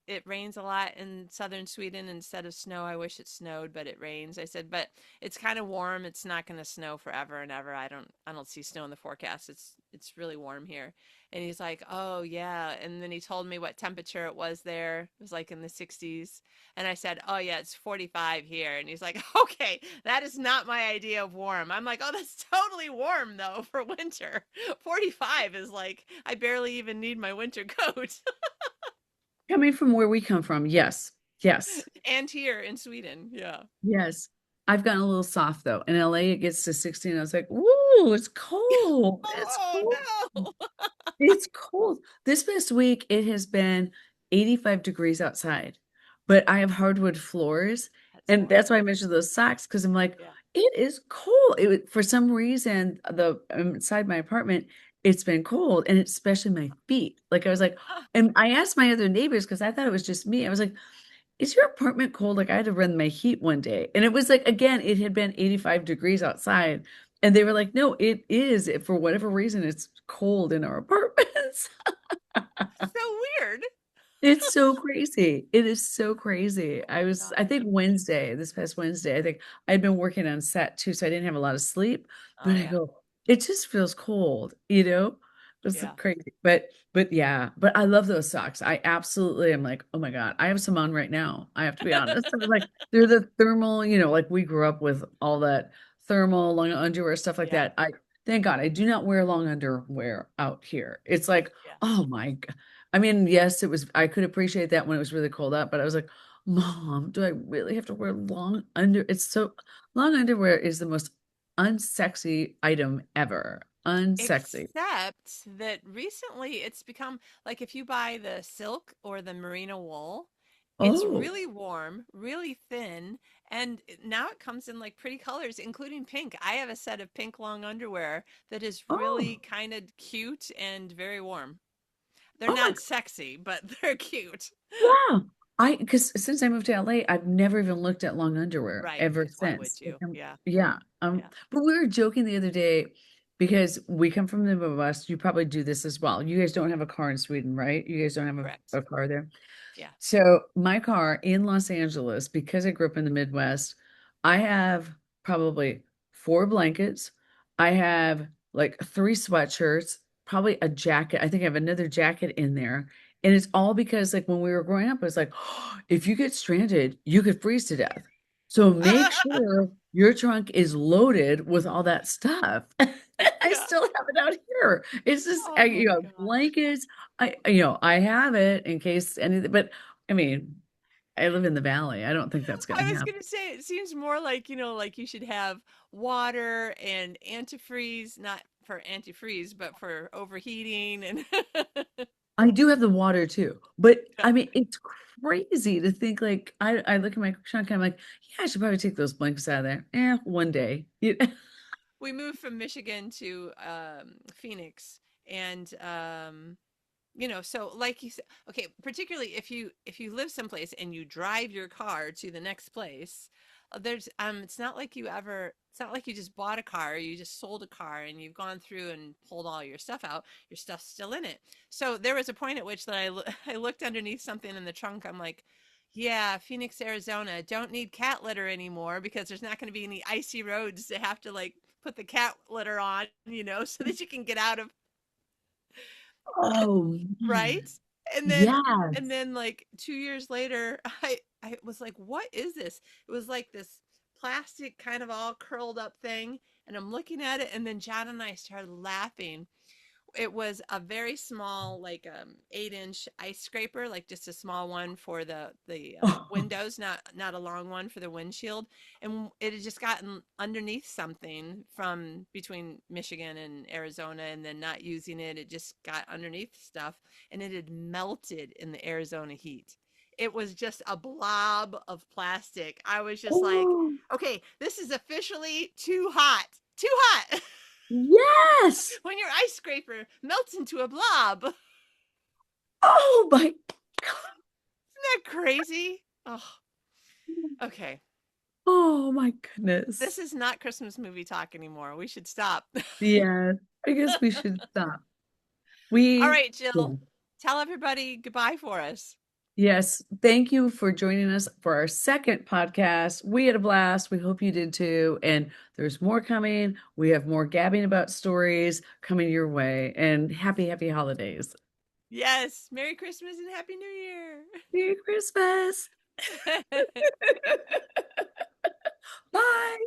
it rains a lot in southern Sweden instead of snow. I wish it snowed, but it rains. I said, but it's kind of warm. It's not going to snow forever and ever. I don't see snow in the forecast. It's really warm here. And he's like, "Oh, yeah." And then he told me what temperature it was there. It was like in the 60s. And I said, "Oh, yeah, it's 45 here." And he's like, "Okay, that is not my idea of warm." I'm like, "Oh, that's totally warm though for winter." 45 is like I barely even need my winter coat. Coming from where we come from, yes, yes, And here in Sweden, yeah. yes. I've gotten a little soft though. In LA, it gets to 60, and I was like, "Ooh, it's cold. It's Oh cold. no. It's cold." This past week, it has been 85 degrees outside, but I have hardwood floors, That's and warm. that's why I mentioned those socks because I'm like, Yeah. it is cold. For some reason, the inside my apartment, it's been cold, and especially my feet. Like I was like, Ah, and I asked my other neighbors because I thought it was just me. I was like, is your apartment cold? Like I had to run my heat one day. And it was like, again, it had been 85 degrees outside. And they were like, no, it is. For whatever reason, it's cold in our apartments. so weird. It's so crazy. It is so crazy. Oh my I gosh. think this past Wednesday, I think I'd been working on set too, so I didn't have a lot of sleep. But Oh I yeah. go, it just feels cold, you know? It's Yeah. crazy. But yeah, but I love those socks. I absolutely am like, oh my God, I have some on right now. I have to be honest. I'm like, they're the thermal, like we grew up with all that thermal long underwear, stuff like Yeah. that. Thank God I do not wear long underwear out here. It's like, Yeah. oh my I mean, yes, I could appreciate that when it was really cold out, but I was like, Mom, do I really have to wear long underwear is the most unsexy item ever. Unsexy. Except that recently it's become like if you buy the silk or the merino wool, it's Oh, really warm, really thin, and now it comes in like pretty colors, including pink. I have a set of pink long underwear that is really oh, kind of cute and very warm. They're oh my not sexy, but they're cute. wow. Because since I moved to LA, I've never even looked at long underwear Right, ever because why since. would you? Yeah, Yeah. yeah, But we were joking the other day because we come from the Midwest. You probably do this as well. You guys don't have a car in Sweden, right? You guys don't have correct. a car there. Yeah, So my car in Los Angeles, because I grew up in the Midwest, I have probably four blankets. I have like three sweatshirts, probably a jacket. I think I have another jacket in there. And it's all because like when we were growing up, it was like, if you get stranded, you could freeze to death. So make sure your trunk is loaded with all that stuff. I Yeah. still have it out here. It's just, Oh my gosh. blankets. I have it in case anything, but I mean, I live in the valley. I don't think that's going I to was happen. gonna say it seems more like, like you should have water and antifreeze, not for antifreeze, but for overheating and I do have the water too, but yeah. I mean, it's crazy to think like I look at my trunk and I'm like, yeah, I should probably take those blankets out of there. One day. We moved from Michigan to Phoenix, and so like you said, okay, particularly if you live someplace and you drive your car to the next place, it's not like you just bought a car, you just sold a car and you've gone through and pulled all your stuff out. Your stuff's still in it. So there was a point at which that I looked underneath something in the trunk. I'm like, yeah, Phoenix, Arizona, don't need cat litter anymore because there's not going to be any icy roads to have to like put the cat litter on, so that you can get out of. Oh Right? man. And then and Yes. then like 2 years later, I was like, "What is this?" It was like this plastic kind of all curled up thing, and I'm looking at it, and then John and I started laughing. It was a very small, like 8-inch ice scraper, like just a small one for the windows, not a long one for the windshield. And it had just gotten underneath something from between Michigan and Arizona, and then not using it, it just got underneath stuff, and it had melted in the Arizona heat. It was just a blob of plastic. I was just like, Oh, okay, this is officially too hot. Too hot. yes. When your ice scraper melts into a blob. Isn't Oh my that crazy? Oh, God. okay. Oh my This goodness. is not Christmas movie talk anymore. We should stop. Yeah, I guess we should stop. All We, right, yeah. Jill, tell everybody goodbye for us. Yes, thank you for joining us for our second podcast. We had a blast. We hope you did too. And there's more coming. We have more gabbing about stories coming your way. And happy, happy holidays. Yes. Merry Christmas and Happy New Year. Merry Christmas. Bye.